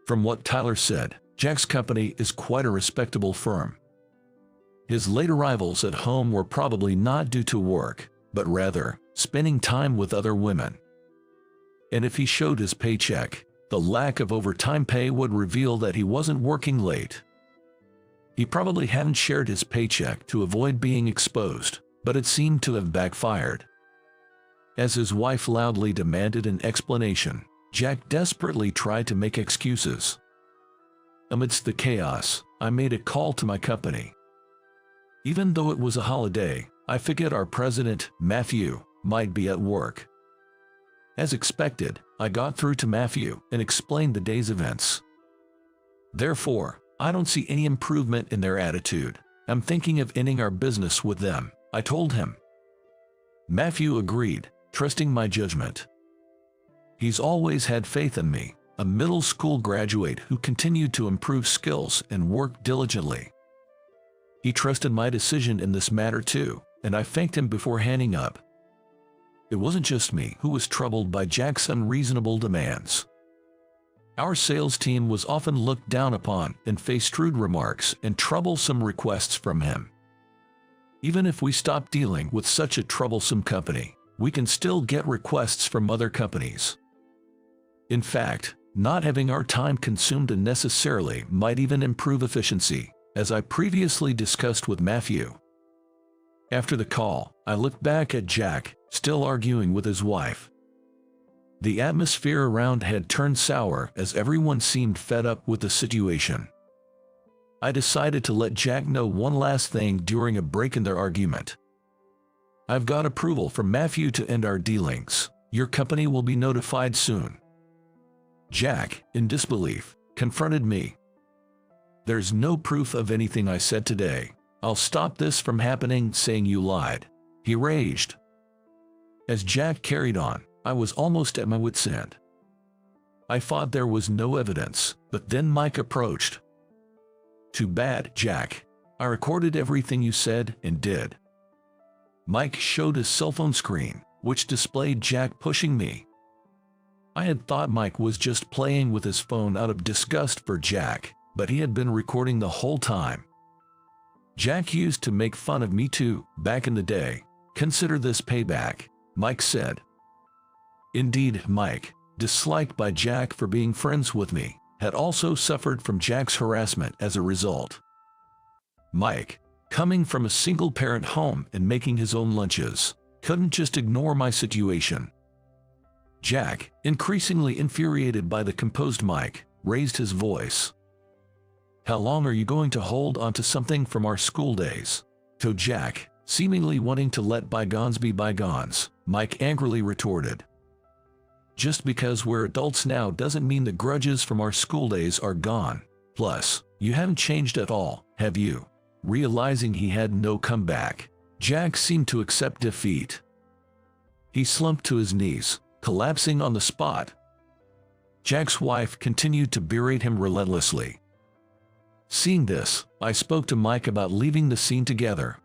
From what Tyler said, Jack's company is quite a respectable firm. His late arrivals at home were probably not due to work, but rather, spending time with other women. And if he showed his paycheck, the lack of overtime pay would reveal that he wasn't working late. He probably hadn't shared his paycheck to avoid being exposed, but it seemed to have backfired. As his wife loudly demanded an explanation, Jack desperately tried to make excuses. Amidst the chaos, I made a call to my company. Even though it was a holiday, I figured our president, Matthew, might be at work. As expected, I got through to Matthew and explained the day's events. Therefore, I don't see any improvement in their attitude. I'm thinking of ending our business with them, I told him. Matthew agreed, trusting my judgment. He's always had faith in me, a middle school graduate who continued to improve skills and work diligently. He trusted my decision in this matter too, and I thanked him before hanging up. It wasn't just me who was troubled by Jack's unreasonable demands. Our sales team was often looked down upon and faced rude remarks and troublesome requests from him. Even if we stop dealing with such a troublesome company, we can still get requests from other companies. In fact, not having our time consumed unnecessarily might even improve efficiency, as I previously discussed with Matthew. After the call, I looked back at Jack, still arguing with his wife. The atmosphere around had turned sour as everyone seemed fed up with the situation. I decided to let Jack know one last thing during a break in their argument. I've got approval from Matthew to end our dealings. Your company will be notified soon. Jack, in disbelief, confronted me. There's no proof of anything I said today. I'll stop this from happening, saying you lied. He raged. As Jack carried on, I was almost at my wit's end. I thought there was no evidence, but then Mike approached. Too bad, Jack. I recorded everything you said and did. Mike showed his cell phone screen, which displayed Jack pushing me. I had thought Mike was just playing with his phone out of disgust for Jack, but he had been recording the whole time. Jack used to make fun of me too, back in the day. Consider this payback, Mike said. Indeed, Mike, disliked by Jack for being friends with me, had also suffered from Jack's harassment as a result. Mike, coming from a single-parent home and making his own lunches, couldn't just ignore my situation. Jack, increasingly infuriated by the composed Mike, raised his voice. How long are you going to hold on to something from our school days? To Jack, seemingly wanting to let bygones be bygones, Mike angrily retorted. Just because we're adults now doesn't mean the grudges from our school days are gone. Plus, you haven't changed at all, have you? Realizing he had no comeback, Jack seemed to accept defeat. He slumped to his knees, collapsing on the spot. Jack's wife continued to berate him relentlessly. Seeing this, I spoke to Mike about leaving the scene together.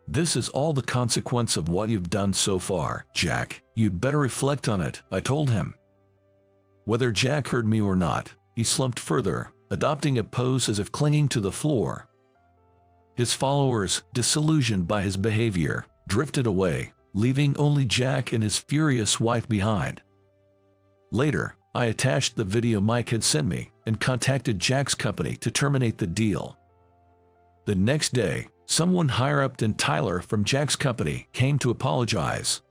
This is all the consequence of what you've done so far, Jack. You'd better reflect on it, I told him. Whether Jack heard me or not, he slumped further, adopting a pose as if clinging to the floor. His followers, disillusioned by his behavior, drifted away, leaving only Jack and his furious wife behind. Later, I attached the video Mike had sent me and contacted Jack's company to terminate the deal. The next day, someone higher up than Tyler from Jack's company came to apologize.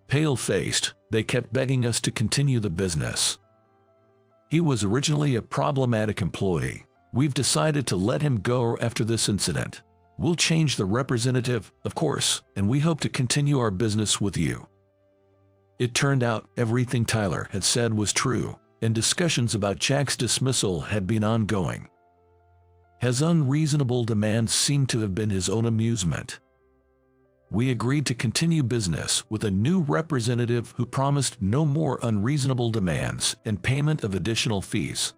Pale-faced, they kept begging us to continue the business. He was originally a problematic employee, We've decided to let him go after this incident. We'll change the representative, of course, and we hope to continue our business with you." It turned out everything Tyler had said was true, and discussions about Jack's dismissal had been ongoing. His unreasonable demands seemed to have been his own amusement. We agreed to continue business with a new representative who promised no more unreasonable demands and payment of additional fees.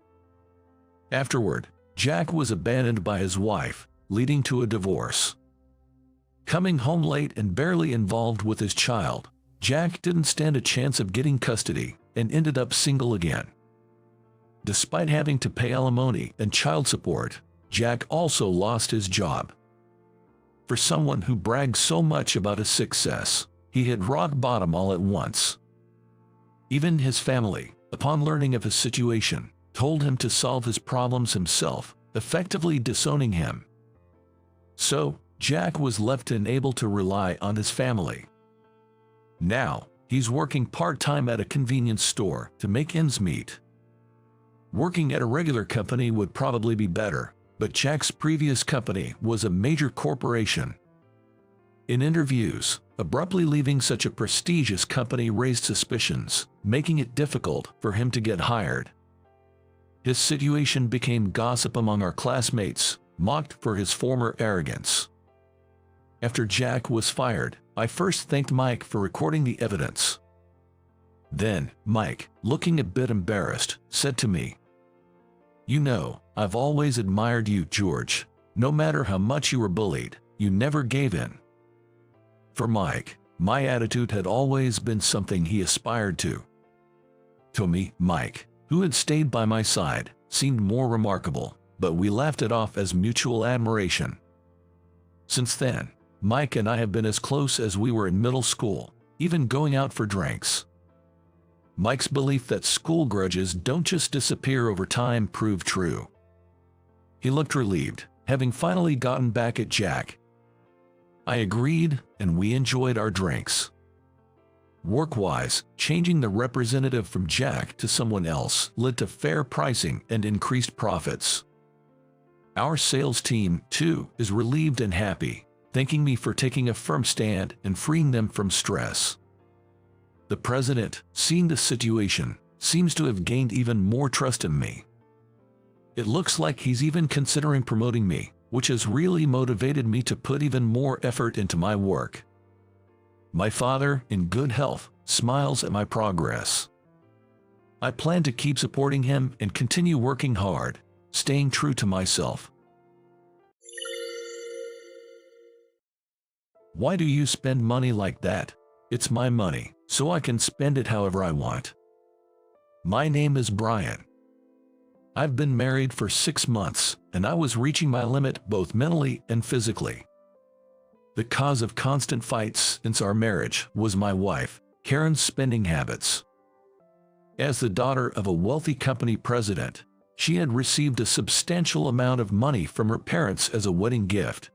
Afterward, Jack was abandoned by his wife, leading to a divorce. Coming home late and barely involved with his child, Jack didn't stand a chance of getting custody and ended up single again. Despite having to pay alimony and child support, Jack also lost his job. For someone who bragged so much about his success, he hit rock bottom all at once. Even his family, upon learning of his situation, told him to solve his problems himself, effectively disowning him. So, Jack was left unable to rely on his family. Now, he's working part-time at a convenience store to make ends meet. Working at a regular company would probably be better, but Jack's previous company was a major corporation. In interviews, abruptly leaving such a prestigious company raised suspicions, making it difficult for him to get hired. His situation became gossip among our classmates, mocked for his former arrogance. After Jack was fired, I first thanked Mike for recording the evidence. Then, Mike, looking a bit embarrassed, said to me, "You know, I've always admired you, George. No matter how much you were bullied, you never gave in." For Mike, my attitude had always been something he aspired to. To me, Mike, who had stayed by my side, seemed more remarkable, but we laughed it off as mutual admiration. Since then, Mike and I have been as close as we were in middle school, even going out for drinks. Mike's belief that school grudges don't just disappear over time proved true. He looked relieved, having finally gotten back at Jack. I agreed, and we enjoyed our drinks. Work-wise, changing the representative from Jack to someone else led to fair pricing and increased profits. Our sales team, too, is relieved and happy, thanking me for taking a firm stand and freeing them from stress. The president, seeing the situation, seems to have gained even more trust in me. It looks like he's even considering promoting me, which has really motivated me to put even more effort into my work. My father, in good health, smiles at my progress. I plan to keep supporting him and continue working hard, staying true to myself. Why do you spend money like that? It's my money, so I can spend it however I want. My name is Brian. I've been married for 6 months, and I was reaching my limit both mentally and physically. The cause of constant fights since our marriage was my wife, Karen's spending habits. As the daughter of a wealthy company president, she had received a substantial amount of money from her parents as a wedding gift.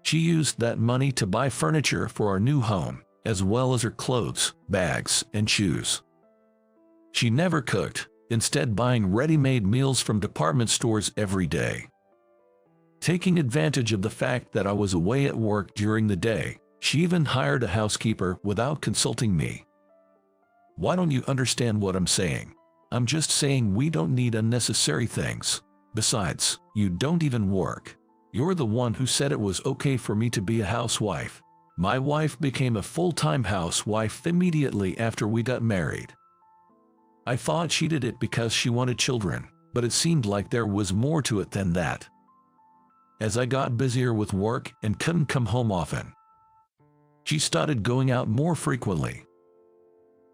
She used that money to buy furniture for our new home, as well as her clothes, bags, and shoes. She never cooked, instead buying ready-made meals from department stores every day. Taking advantage of the fact that I was away at work during the day, she even hired a housekeeper without consulting me. Why don't you understand what I'm saying? I'm just saying we don't need unnecessary things. Besides, you don't even work. You're the one who said it was okay for me to be a housewife. My wife became a full-time housewife immediately after we got married. I thought she did it because she wanted children, but it seemed like there was more to it than that. As I got busier with work and couldn't come home often, she started going out more frequently.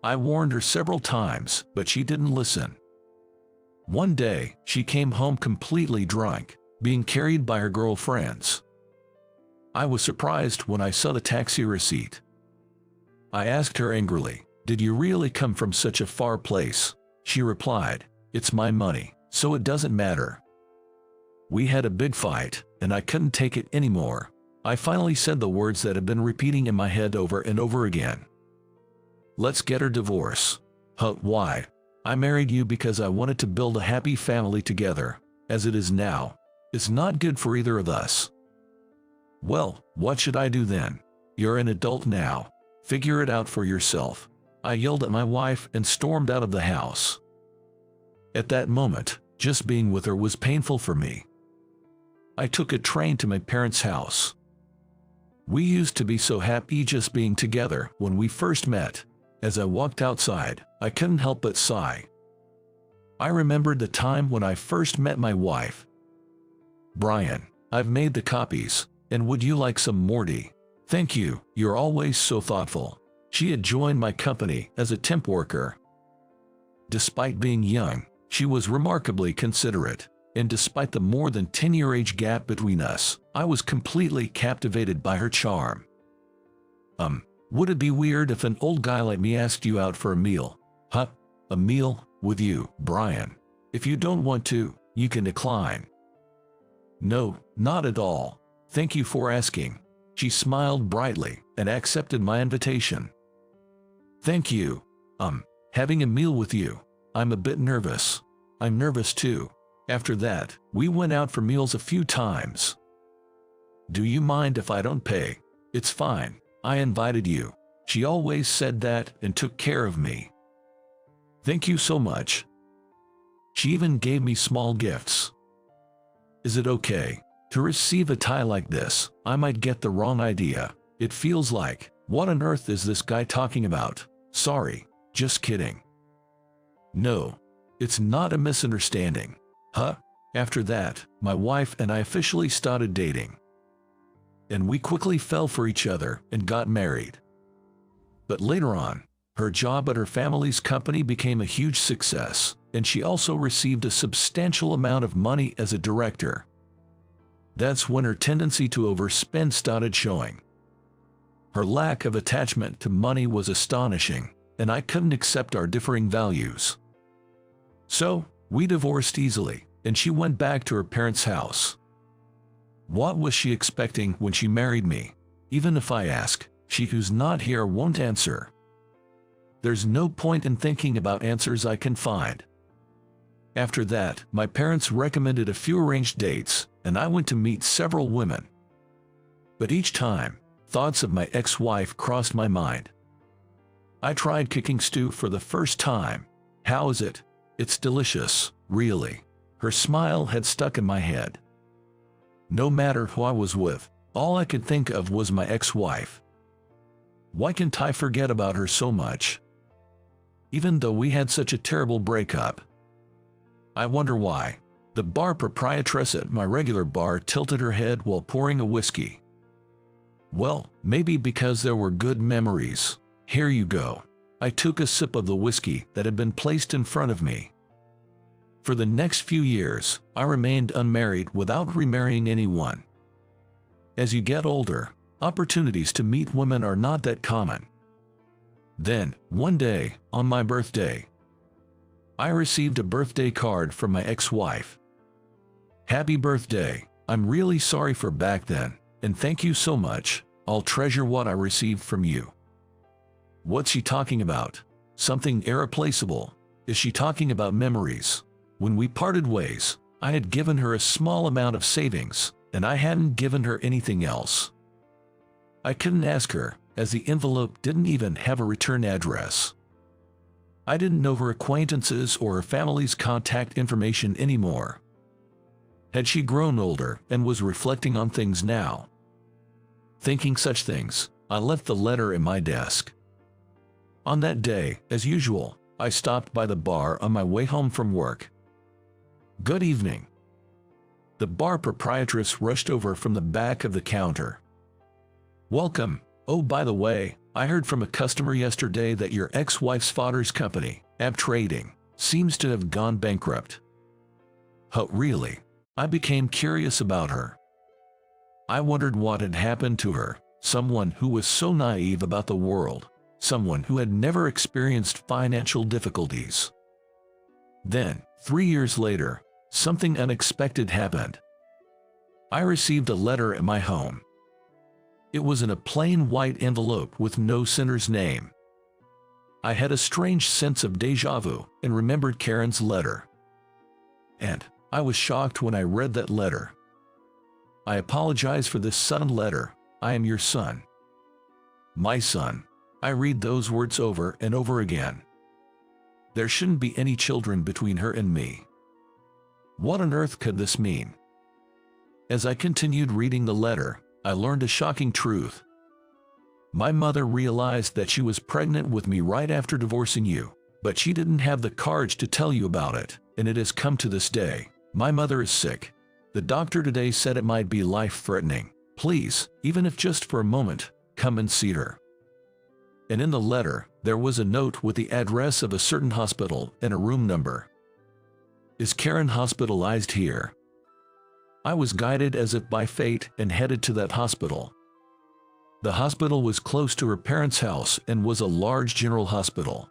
I warned her several times, but she didn't listen. One day, she came home completely drunk, being carried by her girlfriends. I was surprised when I saw the taxi receipt. I asked her angrily, "Did you really come from such a far place?" She replied, "It's my money, so it doesn't matter." We had a big fight, and I couldn't take it anymore. I finally said the words that had been repeating in my head over and over again. "Let's get a divorce." Huh, why? I married you because I wanted to build a happy family together. as it is now, is not good for either of us. Well, what should I do then? You're an adult now. Figure it out for yourself. I yelled at my wife and stormed out of the house. At that moment, just being with her was painful for me. I took a train to my parents' house. We used to be so happy just being together when we first met. As I walked outside, I couldn't help but sigh. I remembered the time when I first met my wife. Brian, I've made the copies, and would you like some Morty? Thank you, you're always so thoughtful. She had joined my company as a temp worker. Despite being young, she was remarkably considerate, and despite the more than 10-year age gap between us, I was completely captivated by her charm. Would it be weird if an old guy like me asked you out for a meal? Huh? A meal? With you, Brian. If you don't want to, you can decline. No, not at all. Thank you for asking. She smiled brightly and accepted my invitation. Thank you. Having a meal with you. I'm a bit nervous. I'm nervous too. After that, we went out for meals a few times. Do you mind if I don't pay? It's fine. I invited you. She always said that and took care of me. Thank you so much. She even gave me small gifts. Is it okay to receive a tie like this? I might get the wrong idea. It feels like, what on earth is this guy talking about? Sorry, just kidding. No, it's not a misunderstanding. Huh? After that, my wife and I officially started dating. And we quickly fell for each other and got married. But later on, her job at her family's company became a huge success, and she also received a substantial amount of money as a director. That's when her tendency to overspend started showing. Her lack of attachment to money was astonishing, and I couldn't accept our differing values. So, we divorced easily, and she went back to her parents' house. What was she expecting when she married me? Even if I ask, she who's not here won't answer. There's no point in thinking about answers I can find. After that, my parents recommended a few arranged dates, and I went to meet several women. But each time, thoughts of my ex-wife crossed my mind. I tried cooking stew for the first time. How is it? It's delicious, really. Her smile had stuck in my head. No matter who I was with, all I could think of was my ex-wife. Why can't I forget about her so much? Even though we had such a terrible breakup. I wonder why. The bar proprietress at my regular bar tilted her head while pouring a whiskey. Well, maybe because there were good memories. Here you go. I took a sip of the whiskey that had been placed in front of me. For the next few years, I remained unmarried without remarrying anyone. As you get older, opportunities to meet women are not that common. Then, one day, on my birthday, I received a birthday card from my ex-wife. Happy birthday. I'm really sorry for back then, and thank you so much. I'll treasure what I received from you. What's she talking about? Something irreplaceable. Is she talking about memories? When we parted ways, I had given her a small amount of savings, and I hadn't given her anything else. I couldn't ask her, as the envelope didn't even have a return address. I didn't know her acquaintances or her family's contact information anymore. Had she grown older and was reflecting on things now? Thinking such things, I left the letter in my desk. On that day, as usual, I stopped by the bar on my way home from work. Good evening. The bar proprietress rushed over from the back of the counter. Welcome. Oh, by the way, I heard from a customer yesterday that your ex-wife's father's company, Ab Trading, seems to have gone bankrupt. Oh, really? I became curious about her. I wondered what had happened to her, someone who was so naive about the world, someone who had never experienced financial difficulties. Then, 3 years later, something unexpected happened. I received a letter at my home. It was in a plain white envelope with no sender's name. I had a strange sense of déjà vu and remembered Karen's letter. And I was shocked when I read that letter. I apologize for this sudden letter. I am your son. My son. I read those words over and over again. There shouldn't be any children between her and me. What on earth could this mean? As I continued reading the letter, I learned a shocking truth. My mother realized that she was pregnant with me right after divorcing you, but she didn't have the courage to tell you about it, and it has come to this day. My mother is sick. The doctor today said it might be life-threatening. Please, even if just for a moment, come and see her. And in the letter, there was a note with the address of a certain hospital and a room number. Is Karen hospitalized here? I was guided as if by fate and headed to that hospital. The hospital was close to her parents' house and was a large general hospital.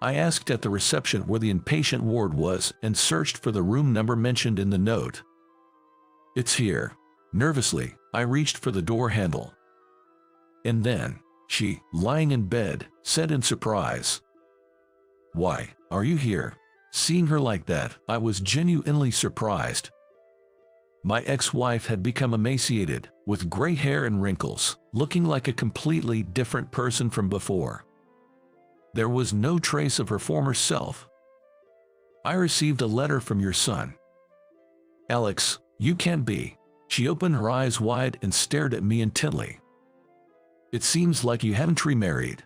I asked at the reception where the inpatient ward was and searched for the room number mentioned in the note. It's here. Nervously, I reached for the door handle. And then, she, lying in bed, said in surprise, "Why, are you here?" Seeing her like that, I was genuinely surprised. My ex-wife had become emaciated, with gray hair and wrinkles, looking like a completely different person from before. There was no trace of her former self. I received a letter from your son. Alex, you can't be. She opened her eyes wide and stared at me intently. It seems like you haven't remarried.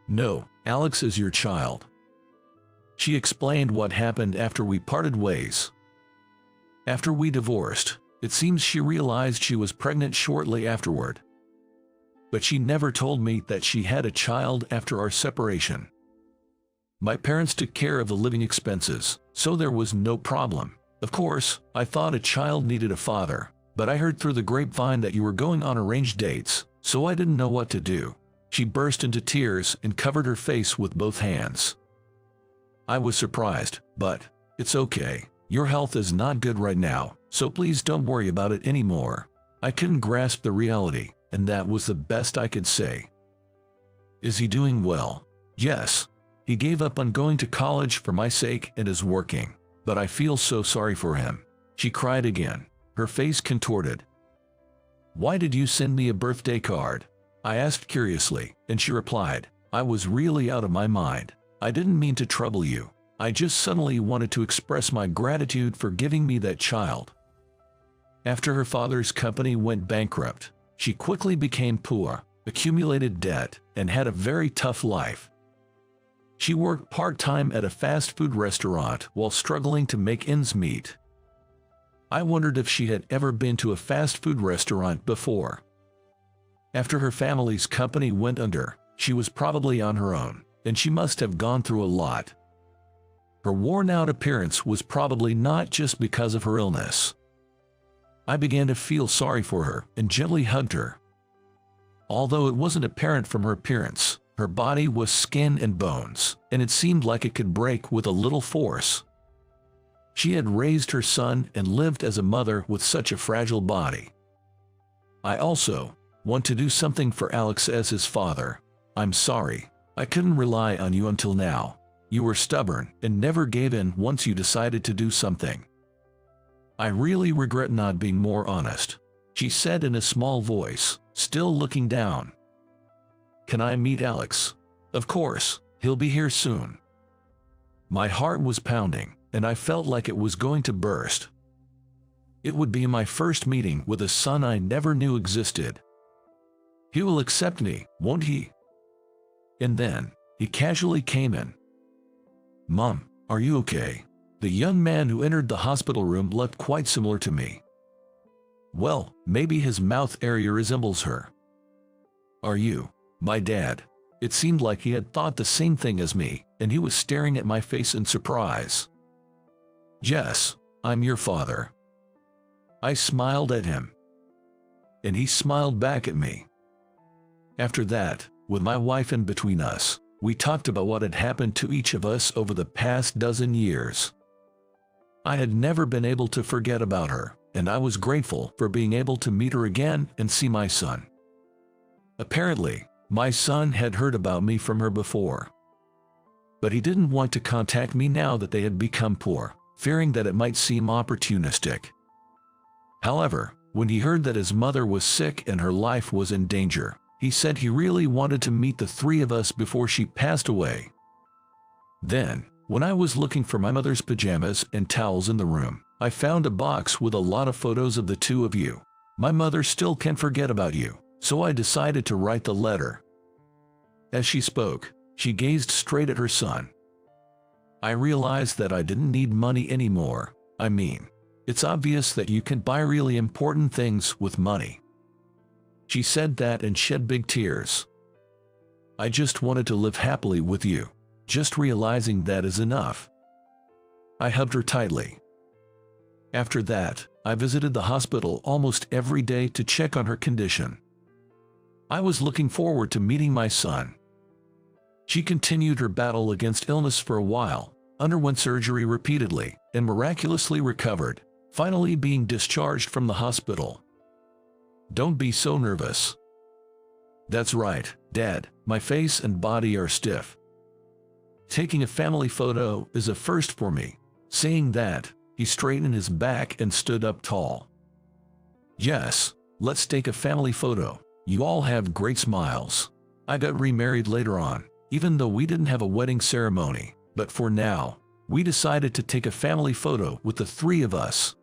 No, Alex is your child. She explained what happened after we parted ways. After we divorced, it seems she realized she was pregnant shortly afterward. But she never told me that she had a child after our separation. My parents took care of the living expenses, so there was no problem. Of course, I thought a child needed a father, but I heard through the grapevine that you were going on arranged dates, so I didn't know what to do. She burst into tears and covered her face with both hands. I was surprised, but it's okay. Your health is not good right now, so please don't worry about it anymore. I couldn't grasp the reality, and that was the best I could say. Is he doing well? Yes. He gave up on going to college for my sake and is working, but I feel so sorry for him. She cried again, her face contorted. Why did you send me a birthday card? I asked curiously, and she replied, I was really out of my mind. I didn't mean to trouble you. I just suddenly wanted to express my gratitude for giving me that child. After her father's company went bankrupt, she quickly became poor, accumulated debt, and had a very tough life. She worked part-time at a fast food restaurant while struggling to make ends meet. I wondered if she had ever been to a fast food restaurant before. After her family's company went under, she was probably on her own, and she must have gone through a lot. Her worn-out appearance was probably not just because of her illness. I began to feel sorry for her and gently hugged her. Although it wasn't apparent from her appearance, her body was skin and bones, and it seemed like it could break with a little force. She had raised her son and lived as a mother with such a fragile body. I also want to do something for Alex as his father. I'm sorry. I couldn't rely on you until now. You were stubborn and never gave in once you decided to do something. I really regret not being more honest, she said in a small voice, still looking down. Can I meet Alex? Of course, he'll be here soon. My heart was pounding, and I felt like it was going to burst. It would be my first meeting with a son I never knew existed. He will accept me, won't he? And then, he casually came in. Mom, are you okay? The young man who entered the hospital room looked quite similar to me. Well, maybe his mouth area resembles her. Are you? My dad. It seemed like he had thought the same thing as me, and he was staring at my face in surprise. Yes, I'm your father. I smiled at him. And he smiled back at me. After that, with my wife in between us, we talked about what had happened to each of us over the past dozen years. I had never been able to forget about her, and I was grateful for being able to meet her again and see my son. Apparently, my son had heard about me from her before. But he didn't want to contact me now that they had become poor. fearing that it might seem opportunistic. However, when he heard that his mother was sick and her life was in danger, he said he really wanted to meet the three of us before she passed away. Then, when I was looking for my mother's pajamas and towels in the room, I found a box with a lot of photos of the two of you. My mother still can't forget about you, so I decided to write the letter. As she spoke, she gazed straight at her son. I realized that I didn't need money anymore. I mean, it's obvious that you can buy really important things with money. She said that and shed big tears. I just wanted to live happily with you. Just realizing that is enough. I hugged her tightly. After that, I visited the hospital almost every day to check on her condition. I was looking forward to meeting my son. She continued her battle against illness for a while, underwent surgery repeatedly, and miraculously recovered, finally being discharged from the hospital. Don't be so nervous. That's right, Dad, my face and body are stiff. Taking a family photo is a first for me. Saying that, he straightened his back and stood up tall. Yes, let's take a family photo. You all have great smiles. I got remarried later on, even though we didn't have a wedding ceremony, but for now, we decided to take a family photo with the three of us.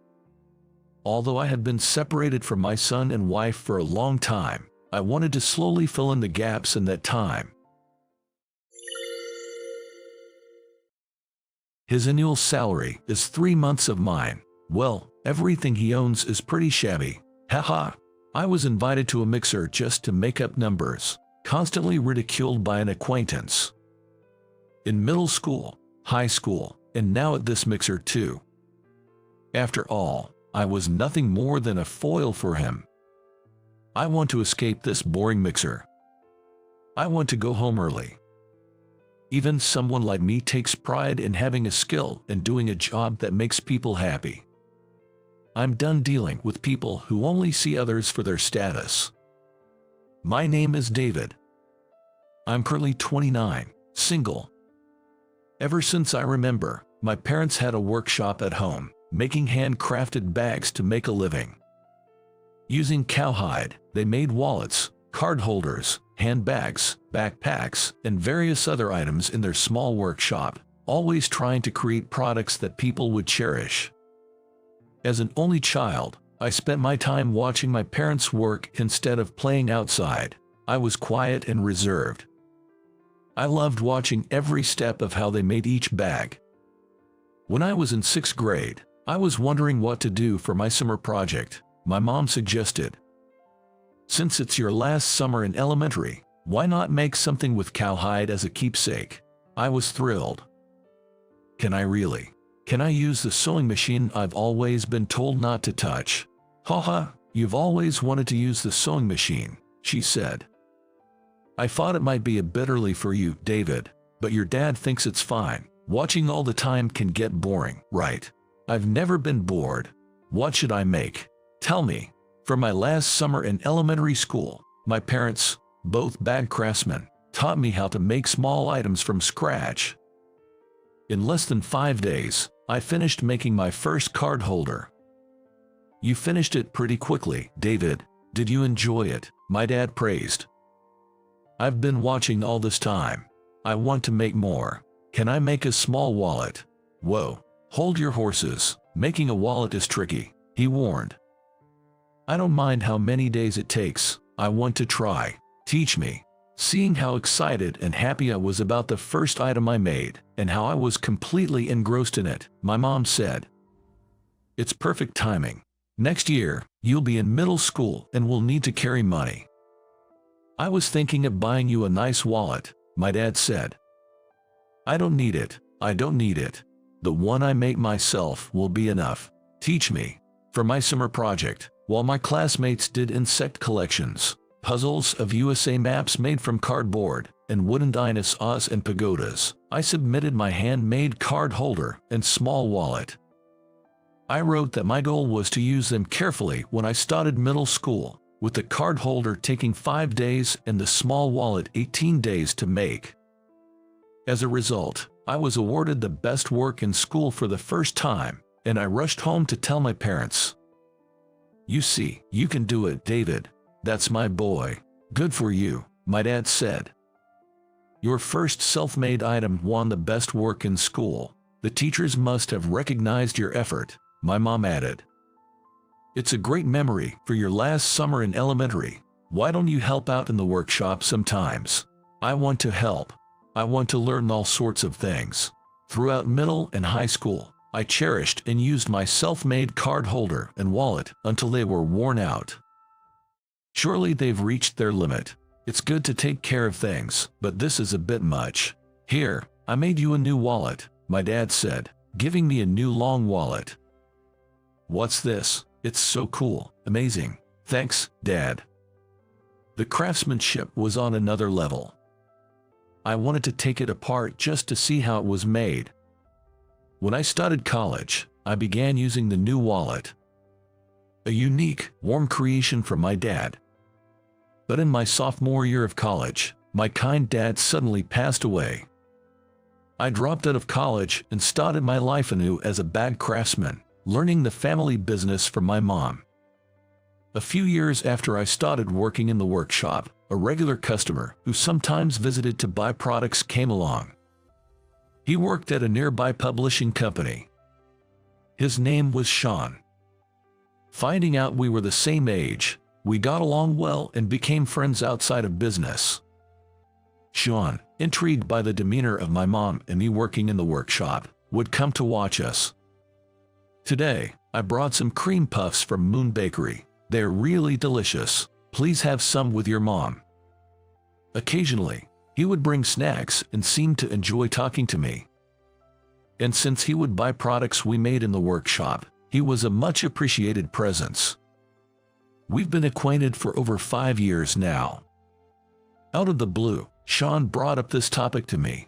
Although I had been separated from my son and wife for a long time, I wanted to slowly fill in the gaps in that time. His annual salary is 3 months of mine. Well, everything he owns is pretty shabby. Haha. I was invited to a mixer just to make up numbers, constantly ridiculed by an acquaintance. In middle school, high school, and now at this mixer too. After all, I was nothing more than a foil for him. I want to escape this boring mixer. I want to go home early. Even someone like me takes pride in having a skill and doing a job that makes people happy. I'm done dealing with people who only see others for their status. My name is David. I'm currently 29, single. Ever since I remember, my parents had a workshop at home, making handcrafted bags to make a living. Using cowhide, they made wallets, card holders, handbags, backpacks, and various other items in their small workshop, always trying to create products that people would cherish. As an only child, I spent my time watching my parents work instead of playing outside. I was quiet and reserved. I loved watching every step of how they made each bag. When I was in 6th grade, I was wondering what to do for my summer project. My mom suggested, "Since it's your last summer in elementary, why not make something with cowhide as a keepsake?" I was thrilled. Can I really? Can I use the sewing machine I've always been told not to touch? Haha, you've always wanted to use the sewing machine, she said. I thought it might be a bit early for you, David, but your dad thinks it's fine. Watching all the time can get boring, right? I've never been bored. What should I make? Tell me. For my last summer in elementary school, my parents, both bad craftsmen, taught me how to make small items from scratch. In less than 5 days, I finished making my first card holder. You finished it pretty quickly, David. Did you enjoy it? My dad praised. I've been watching all this time. I want to make more. Can I make a small wallet? Whoa, hold your horses. Making a wallet is tricky, he warned. I don't mind how many days it takes. I want to try. Teach me. Seeing how excited and happy I was about the first item I made, and how I was completely engrossed in it, my mom said, "It's perfect timing. Next year, you'll be in middle school and will need to carry money." I was thinking of buying you a nice wallet, my dad said. I don't need it. I don't need it. The one I make myself will be enough. Teach me. For my summer project, while my classmates did insect collections, puzzles of USA maps made from cardboard, and wooden dinosaurs and pagodas, I submitted my handmade card holder and small wallet. I wrote that my goal was to use them carefully when I started middle school, with the card holder taking 5 days and the small wallet 18 days to make. As a result, I was awarded the best work in school for the first time, and I rushed home to tell my parents. "You see, you can do it, David. That's my boy. Good for you," my dad said. "Your first self-made item won the best work in school. The teachers must have recognized your effort," my mom added. "It's a great memory for your last summer in elementary. Why don't you help out in the workshop sometimes?" I want to help. I want to learn all sorts of things. Throughout middle and high school, I cherished and used my self-made card holder and wallet until they were worn out. Surely they've reached their limit. It's good to take care of things, but this is a bit much. "Here, I made you a new wallet," my dad said, giving me a new long wallet. "What's this? It's so cool. Amazing. Thanks, Dad." The craftsmanship was on another level. I wanted to take it apart just to see how it was made. When I started college, I began using the new wallet. A unique, warm creation from my dad. But in my sophomore year of college, my kind dad suddenly passed away. I dropped out of college and started my life anew as a bag craftsman, learning the family business from my mom. A few years after I started working in the workshop, a regular customer who sometimes visited to buy products came along. He worked at a nearby publishing company. His name was Sean. Finding out we were the same age, we got along well and became friends outside of business. Sean, intrigued by the demeanor of my mom and me working in the workshop, would come to watch us. "Today, I brought some cream puffs from Moon Bakery. They're really delicious. Please have some with your mom." Occasionally, he would bring snacks and seemed to enjoy talking to me. And since he would buy products we made in the workshop, he was a much appreciated presence. We've been acquainted for over 5 years now. Out of the blue, Sean brought up this topic to me.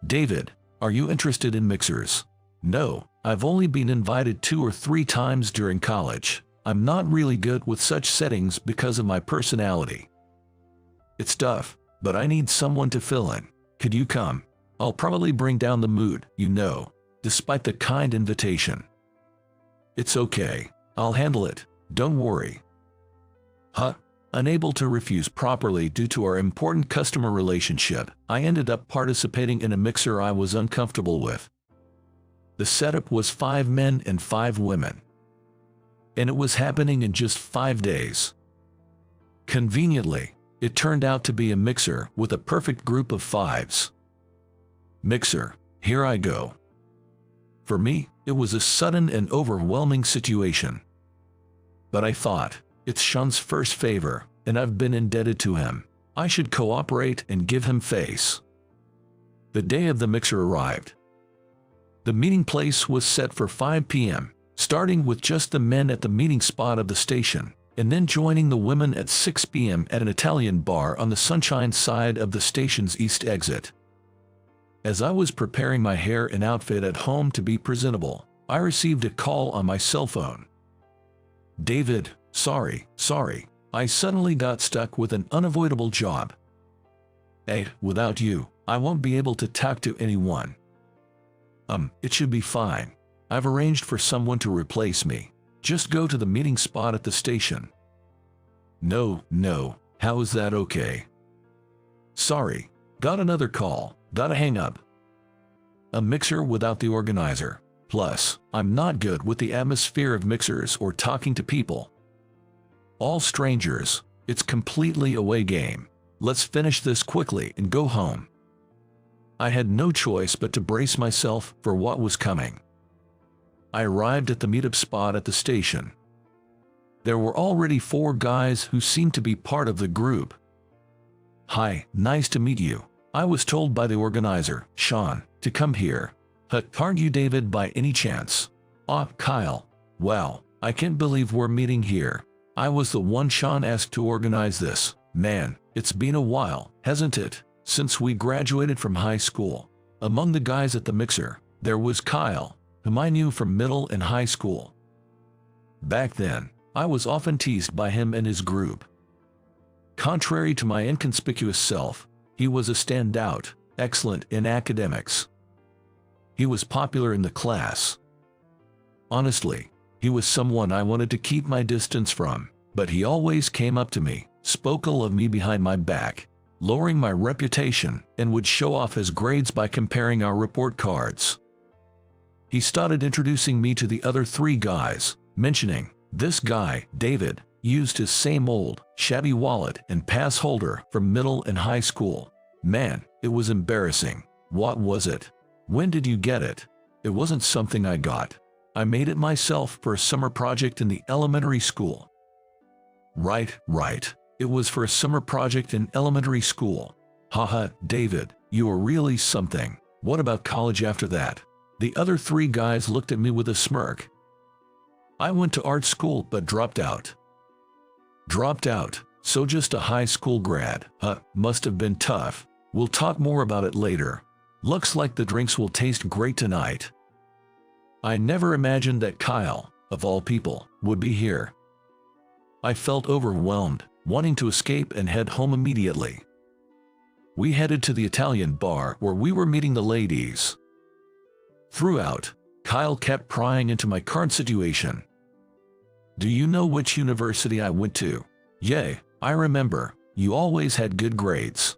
"David, are you interested in mixers?" "No, I've only been invited 2 or 3 times during college. I'm not really good with such settings because of my personality. It's tough, but I need someone to fill in. Could you come? I'll probably bring down the mood, you know, despite the kind invitation." "It's okay. I'll handle it. Don't worry." Unable to refuse properly due to our important customer relationship, I ended up participating in a mixer I was uncomfortable with. The setup was 5 men and 5 women. And it was happening in just 5 days. Conveniently, it turned out to be a mixer with a perfect group of 5s. Mixer, here I go. For me, it was a sudden and overwhelming situation. But I thought, it's Sean's first favor, and I've been indebted to him. I should cooperate and give him face. The day of the mixer arrived. The meeting place was set for 5 p.m., starting with just the men at the meeting spot of the station, and then joining the women at 6 p.m. at an Italian bar on the sunshine side of the station's east exit. As I was preparing my hair and outfit at home to be presentable, I received a call on my cell phone. "David, sorry, I suddenly got stuck with an unavoidable job. Without you, I won't be able to talk to anyone." It should be fine. I've arranged for someone to replace me. Just go to the meeting spot at the station." No, how is that okay?" "Sorry, got another call, gotta hang up." A mixer without the organizer. Plus, I'm not good with the atmosphere of mixers or talking to people. All strangers, it's completely away game. Let's finish this quickly and go home. I had no choice but to brace myself for what was coming. I arrived at the meetup spot at the station. There were already 4 guys who seemed to be part of the group. "Hi, nice to meet you. I was told by the organizer, Sean, to come here. Aren't you David by any chance?" Kyle. "Wow, I can't believe we're meeting here. I was the one Sean asked to organize this. Man, it's been a while, hasn't it, since we graduated from high school." Among the guys at the mixer, there was Kyle, whom I knew from middle and high school. Back then, I was often teased by him and his group. Contrary to my inconspicuous self, he was a standout, excellent in academics. He was popular in the class. Honestly, he was someone I wanted to keep my distance from, but he always came up to me, spoke ill of me behind my back, lowering my reputation, and would show off his grades by comparing our report cards. He started introducing me to the other 3 guys, mentioning, "This guy, David, used his same old, shabby wallet and pass holder from middle and high school. Man, it was embarrassing." "What was it? When did you get it?" "It wasn't something I got. I made it myself for a summer project in the elementary school." Right. It was for a summer project in elementary school. Haha, David, you were really something. What about college after that? The other 3 guys looked at me with a smirk. "I went to art school but dropped out." "Dropped out, so just a high school grad. Must have been tough. We'll talk more about it later. Looks like the drinks will taste great tonight." I never imagined that Kyle, of all people, would be here. I felt overwhelmed, wanting to escape and head home immediately. We headed to the Italian bar where we were meeting the ladies. Throughout, Kyle kept prying into my current situation. "Do you know which university I went to?" "Yeah, I remember. You always had good grades."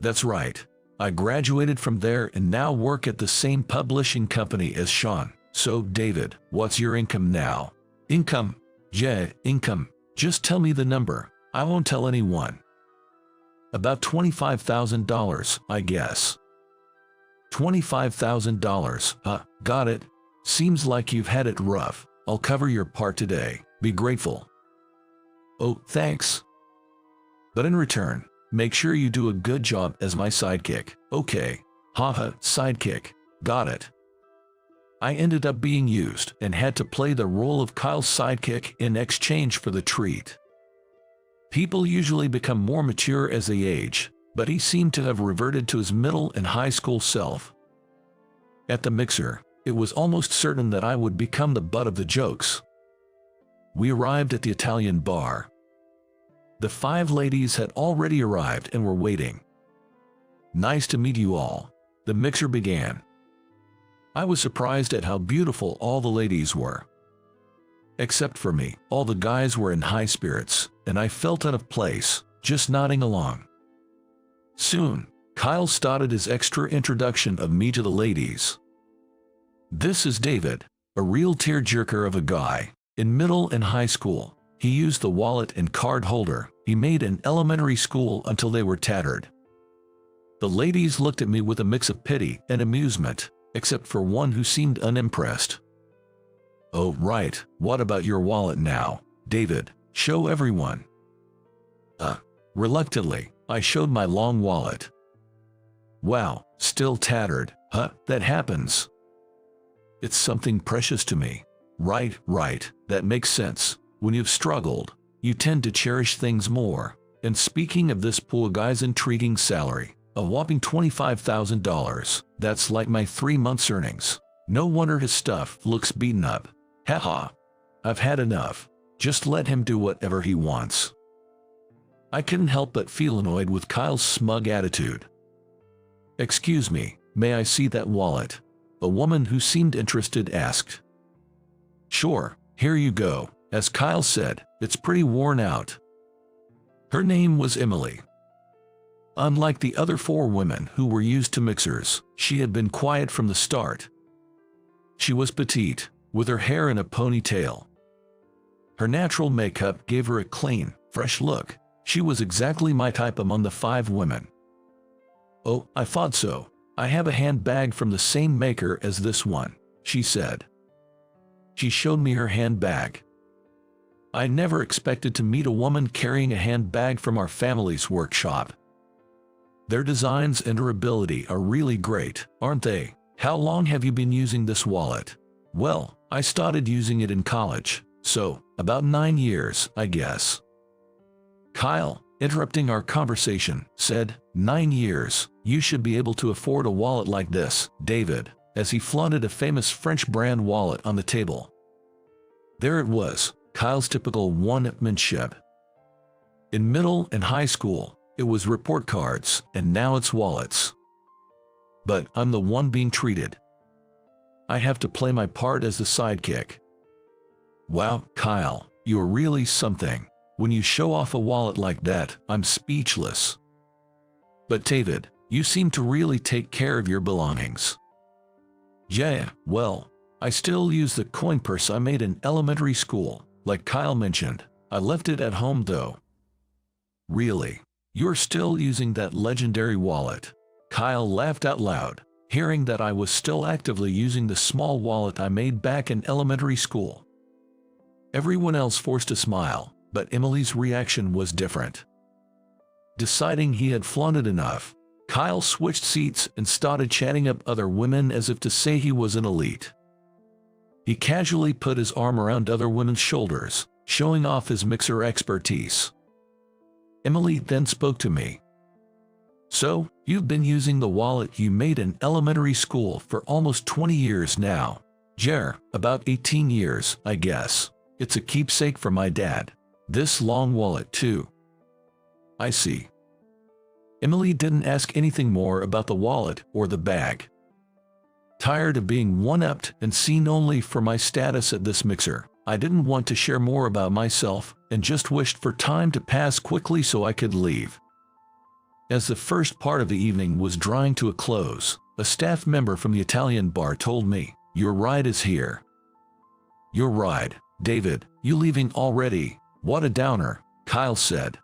"That's right. I graduated from there and now work at the same publishing company as Sean." "So, David, what's your income now?" "Income? Yeah, income. Just tell me the number. I won't tell anyone." "About $25,000, I guess." $25,000, got it. Seems like you've had it rough. I'll cover your part today. Be grateful." "Oh, thanks. But in return, make sure you do a good job as my sidekick." "Okay." Haha, sidekick. Got it. I ended up being used and had to play the role of Kyle's sidekick in exchange for the treat. People usually become more mature as they age, but he seemed to have reverted to his middle and high school self. At the mixer, it was almost certain that I would become the butt of the jokes. We arrived at the Italian bar. The 5 ladies had already arrived and were waiting. "Nice to meet you all." The mixer began. I was surprised at how beautiful all the ladies were. Except for me, all the guys were in high spirits, and I felt out of place, just nodding along. Soon, Kyle started his extra introduction of me to the ladies. "This is David, a real tearjerker of a guy. In middle and high school, he used the wallet and card holder he made in elementary school until they were tattered." The ladies looked at me with a mix of pity and amusement, except for one who seemed unimpressed. "Oh, right, what about your wallet now, David? Show everyone." Reluctantly, I showed my long wallet. "Wow, still tattered, huh? That happens. It's something precious to me." Right, that makes sense. When you've struggled, you tend to cherish things more. And speaking of this poor guy's intriguing salary, a whopping $25,000, that's like my 3 months' earnings. No wonder his stuff looks beaten up. Haha. I've had enough. Just let him do whatever he wants. I couldn't help but feel annoyed with Kyle's smug attitude. "Excuse me, may I see that wallet?" A woman who seemed interested asked. "Sure, here you go." As Kyle said, "It's pretty worn out." Her name was Emily. Unlike the other 4 women who were used to mixers, she had been quiet from the start. She was petite, with her hair in a ponytail. Her natural makeup gave her a clean, fresh look. She was exactly my type among the 5 women. "Oh, I thought so. I have a handbag from the same maker as this one," she said. She showed me her handbag. I never expected to meet a woman carrying a handbag from our family's workshop. Their designs and durability are really great, aren't they? "How long have you been using this wallet?" "Well, I started using it in college, so about 9 years, I guess." Kyle, interrupting our conversation, said, "9 years, you should be able to afford a wallet like this, David," as he flaunted a famous French brand wallet on the table. There it was, Kyle's typical one-upmanship. In middle and high school, it was report cards, and now it's wallets. but I'm the one being treated. I have to play my part as the sidekick. Wow, Kyle, you're really something. When you show off a wallet like that, I'm speechless. But David, you seem to really take care of your belongings. Yeah, well, I still use the coin purse I made in elementary school, like Kyle mentioned. I left it at home though. Really? You're still using that legendary wallet? Kyle laughed out loud, hearing that I was still actively using the small wallet I made back in elementary school. Everyone else forced a smile, but Emily's reaction was different. Deciding he had flaunted enough, Kyle switched seats and started chatting up other women as if to say he was an elite. He casually put his arm around other women's shoulders, showing off his mixer expertise. Emily then spoke to me. So, you've been using the wallet you made in elementary school for almost 20 years now. Yeah, about 18 years, I guess. It's a keepsake for my dad. This long wallet too. I see. Emily didn't ask anything more about the wallet or the bag. Tired of being one-upped and seen only for my status at this mixer, I didn't want to share more about myself and just wished for time to pass quickly so I could leave. As the first part of the evening was drawing to a close, a staff member from the Italian bar told me, "Your ride is here." "Your ride, David, you leaving already? What a downer," Kyle said.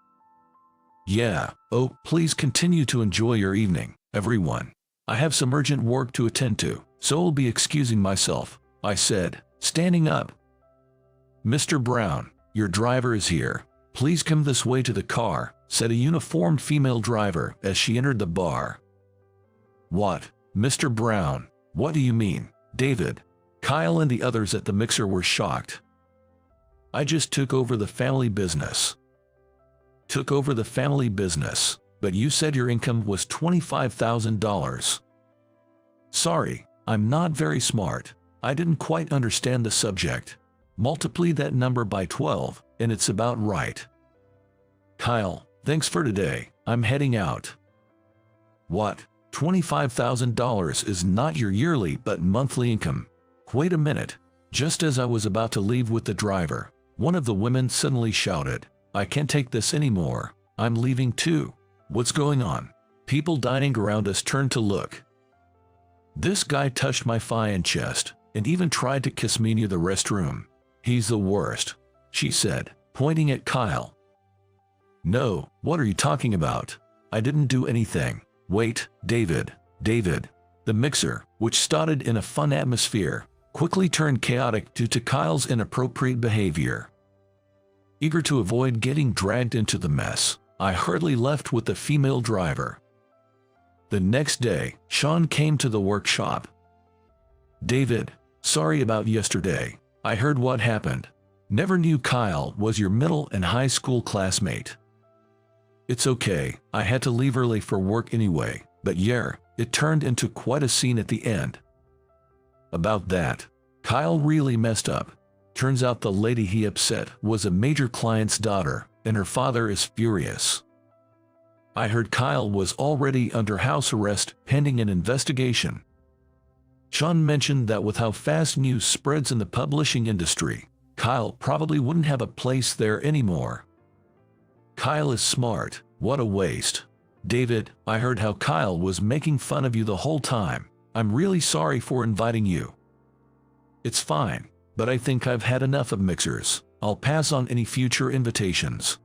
"Yeah, oh, please continue to enjoy your evening, everyone. I have some urgent work to attend to, so I'll be excusing myself," I said, standing up. "Mr. Brown, your driver is here. Please come this way to the car," said a uniformed female driver as she entered the bar. "What, Mr. Brown? What do you mean, David?" Kyle and the others at the mixer were shocked. "I just took over the family business." "Took over the family business, but you said your income was $25,000. Sorry, I'm not very smart. I didn't quite understand the subject. Multiply that number by 12, and it's about right." "Kyle, thanks for today. I'm heading out." "What? $25,000 is not your yearly but monthly income?" "Wait a minute." Just as I was about to leave with the driver, one of the women suddenly shouted, "I can't take this anymore. I'm leaving too." "What's going on?" People dining around us turned to look. This guy touched my thigh and chest, and even tried to kiss me near the restroom. "He's the worst," she said, pointing at Kyle. "No, what are you talking about? I didn't do anything." "Wait, David." The mixer, which started in a fun atmosphere, quickly turned chaotic due to Kyle's inappropriate behavior. Eager to avoid getting dragged into the mess, I hurriedly left with the female driver. The next day, Sean came to the workshop. "David, sorry about yesterday. I heard what happened. Never knew Kyle was your middle and high school classmate." "It's okay, I had to leave early for work anyway, but yeah, it turned into quite a scene at the end." "About that, Kyle really messed up. Turns out the lady he upset was a major client's daughter, and her father is furious. I heard Kyle was already under house arrest pending an investigation." Sean mentioned that with how fast news spreads in the publishing industry, Kyle probably wouldn't have a place there anymore. "Kyle is smart. What a waste." "David, I heard how Kyle was making fun of you the whole time. I'm really sorry for inviting you." "It's fine, but I think I've had enough of mixers. I'll pass on any future invitations."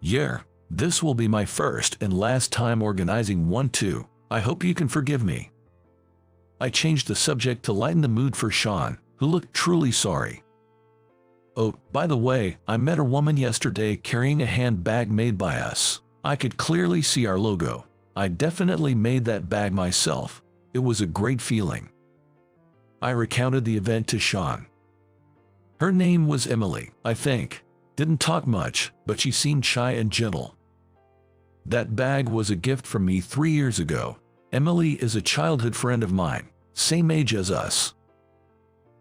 "Yeah, this will be my first and last time organizing one too. I hope you can forgive me." I changed the subject to lighten the mood for Sean, who looked truly sorry. "Oh, by the way, I met a woman yesterday carrying a handbag made by us. I could clearly see our logo. I definitely made that bag myself. It was a great feeling." I recounted the event to Sean. "Her name was Emily, I think. Didn't talk much, but she seemed shy and gentle. That bag was a gift from me 3 years ago. Emily is a childhood friend of mine, same age as us."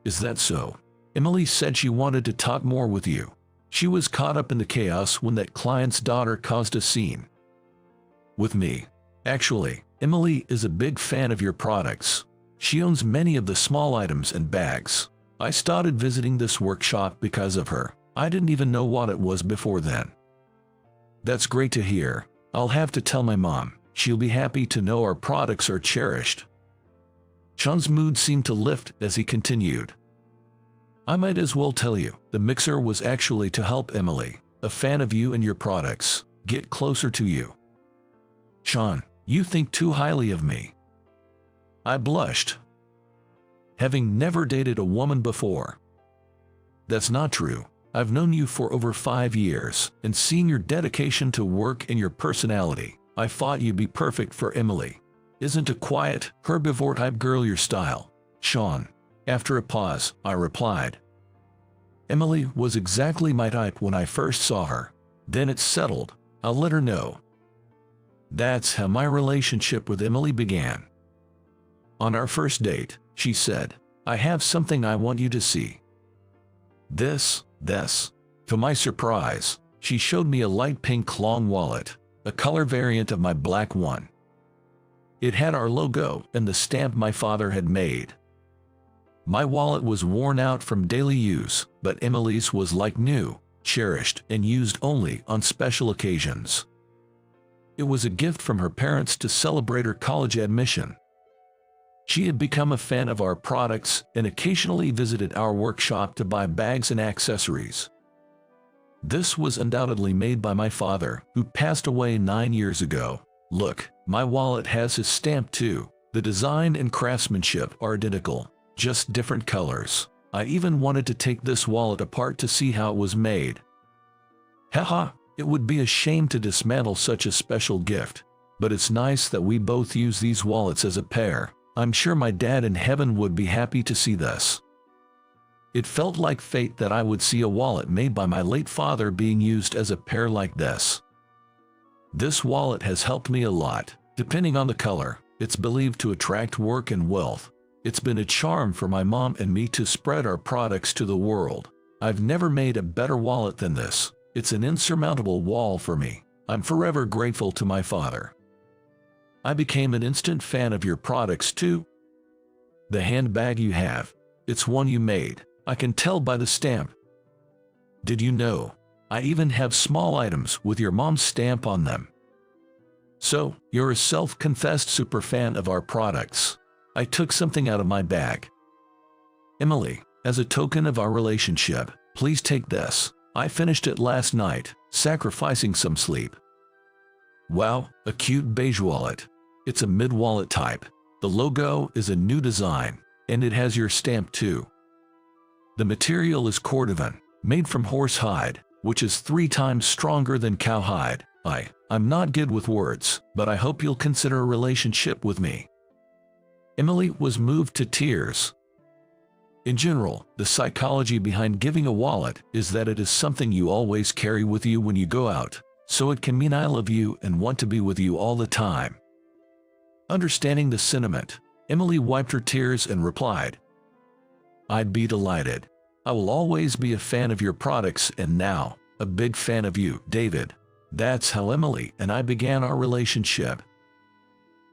"Is that so?" "Emily said she wanted to talk more with you. She was caught up in the chaos when that client's daughter caused a scene." "With me?" "Actually, Emily is a big fan of your products. She owns many of the small items and bags. I started visiting this workshop because of her. I didn't even know what it was before then. That's great to hear. I'll have to tell my mom. She'll be happy to know our products are cherished. Sean's mood seemed to lift as he continued. I might as well tell you, the mixer was actually to help Emily, a fan of you and your products, get closer to you. Sean, you think too highly of me. I blushed. Having never dated a woman before. That's not true. I've known you for over 5 years, and seeing your dedication to work and your personality, I thought you'd be perfect for Emily. Isn't a quiet, herbivore type girl your style, Sean? After a pause, I replied. Emily was exactly my type when I first saw her. Then it's settled. I'll let her know. That's how my relationship with Emily began. On our first date, she said, I have something I want you to see. This. To my surprise, she showed me a light pink long wallet, a color variant of my black one. It had our logo and the stamp my father had made. My wallet was worn out from daily use, but Emily's was like new, cherished, and used only on special occasions. It was a gift from her parents to celebrate her college admission. She had become a fan of our products and occasionally visited our workshop to buy bags and accessories. This was undoubtedly made by my father, who passed away 9 years ago. Look, my wallet has his stamp too. The design and craftsmanship are identical, just different colors. I even wanted to take this wallet apart to see how it was made. Haha, it would be a shame to dismantle such a special gift, but it's nice that we both use these wallets as a pair. I'm sure my dad in heaven would be happy to see this. It felt like fate that I would see a wallet made by my late father being used as a pair like this. This wallet has helped me a lot. Depending on the color, it's believed to attract work and wealth. It's been a charm for my mom and me to spread our products to the world. I've never made a better wallet than this. It's an insurmountable wall for me. I'm forever grateful to my father. I became an instant fan of your products too. The handbag you have, it's one you made. I can tell by the stamp. Did you know? I even have small items with your mom's stamp on them. So, you're a self-confessed superfan of our products. I took something out of my bag. Emily, as a token of our relationship, please take this. I finished it last night, sacrificing some sleep. Wow, a cute beige wallet. It's a mid-wallet type. The logo is a new design, and it has your stamp too. The material is cordovan, made from horse hide, which is 3 times stronger than cowhide. I'm not good with words, but I hope you'll consider a relationship with me. Emily was moved to tears. In general, the psychology behind giving a wallet is that it is something you always carry with you when you go out, so it can mean I love you and want to be with you all the time. Understanding the sentiment, Emily wiped her tears and replied, I'd be delighted. I will always be a fan of your products and now, a big fan of you, David. That's how Emily and I began our relationship.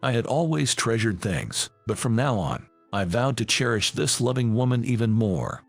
I had always treasured things, but from now on, I vowed to cherish this loving woman even more.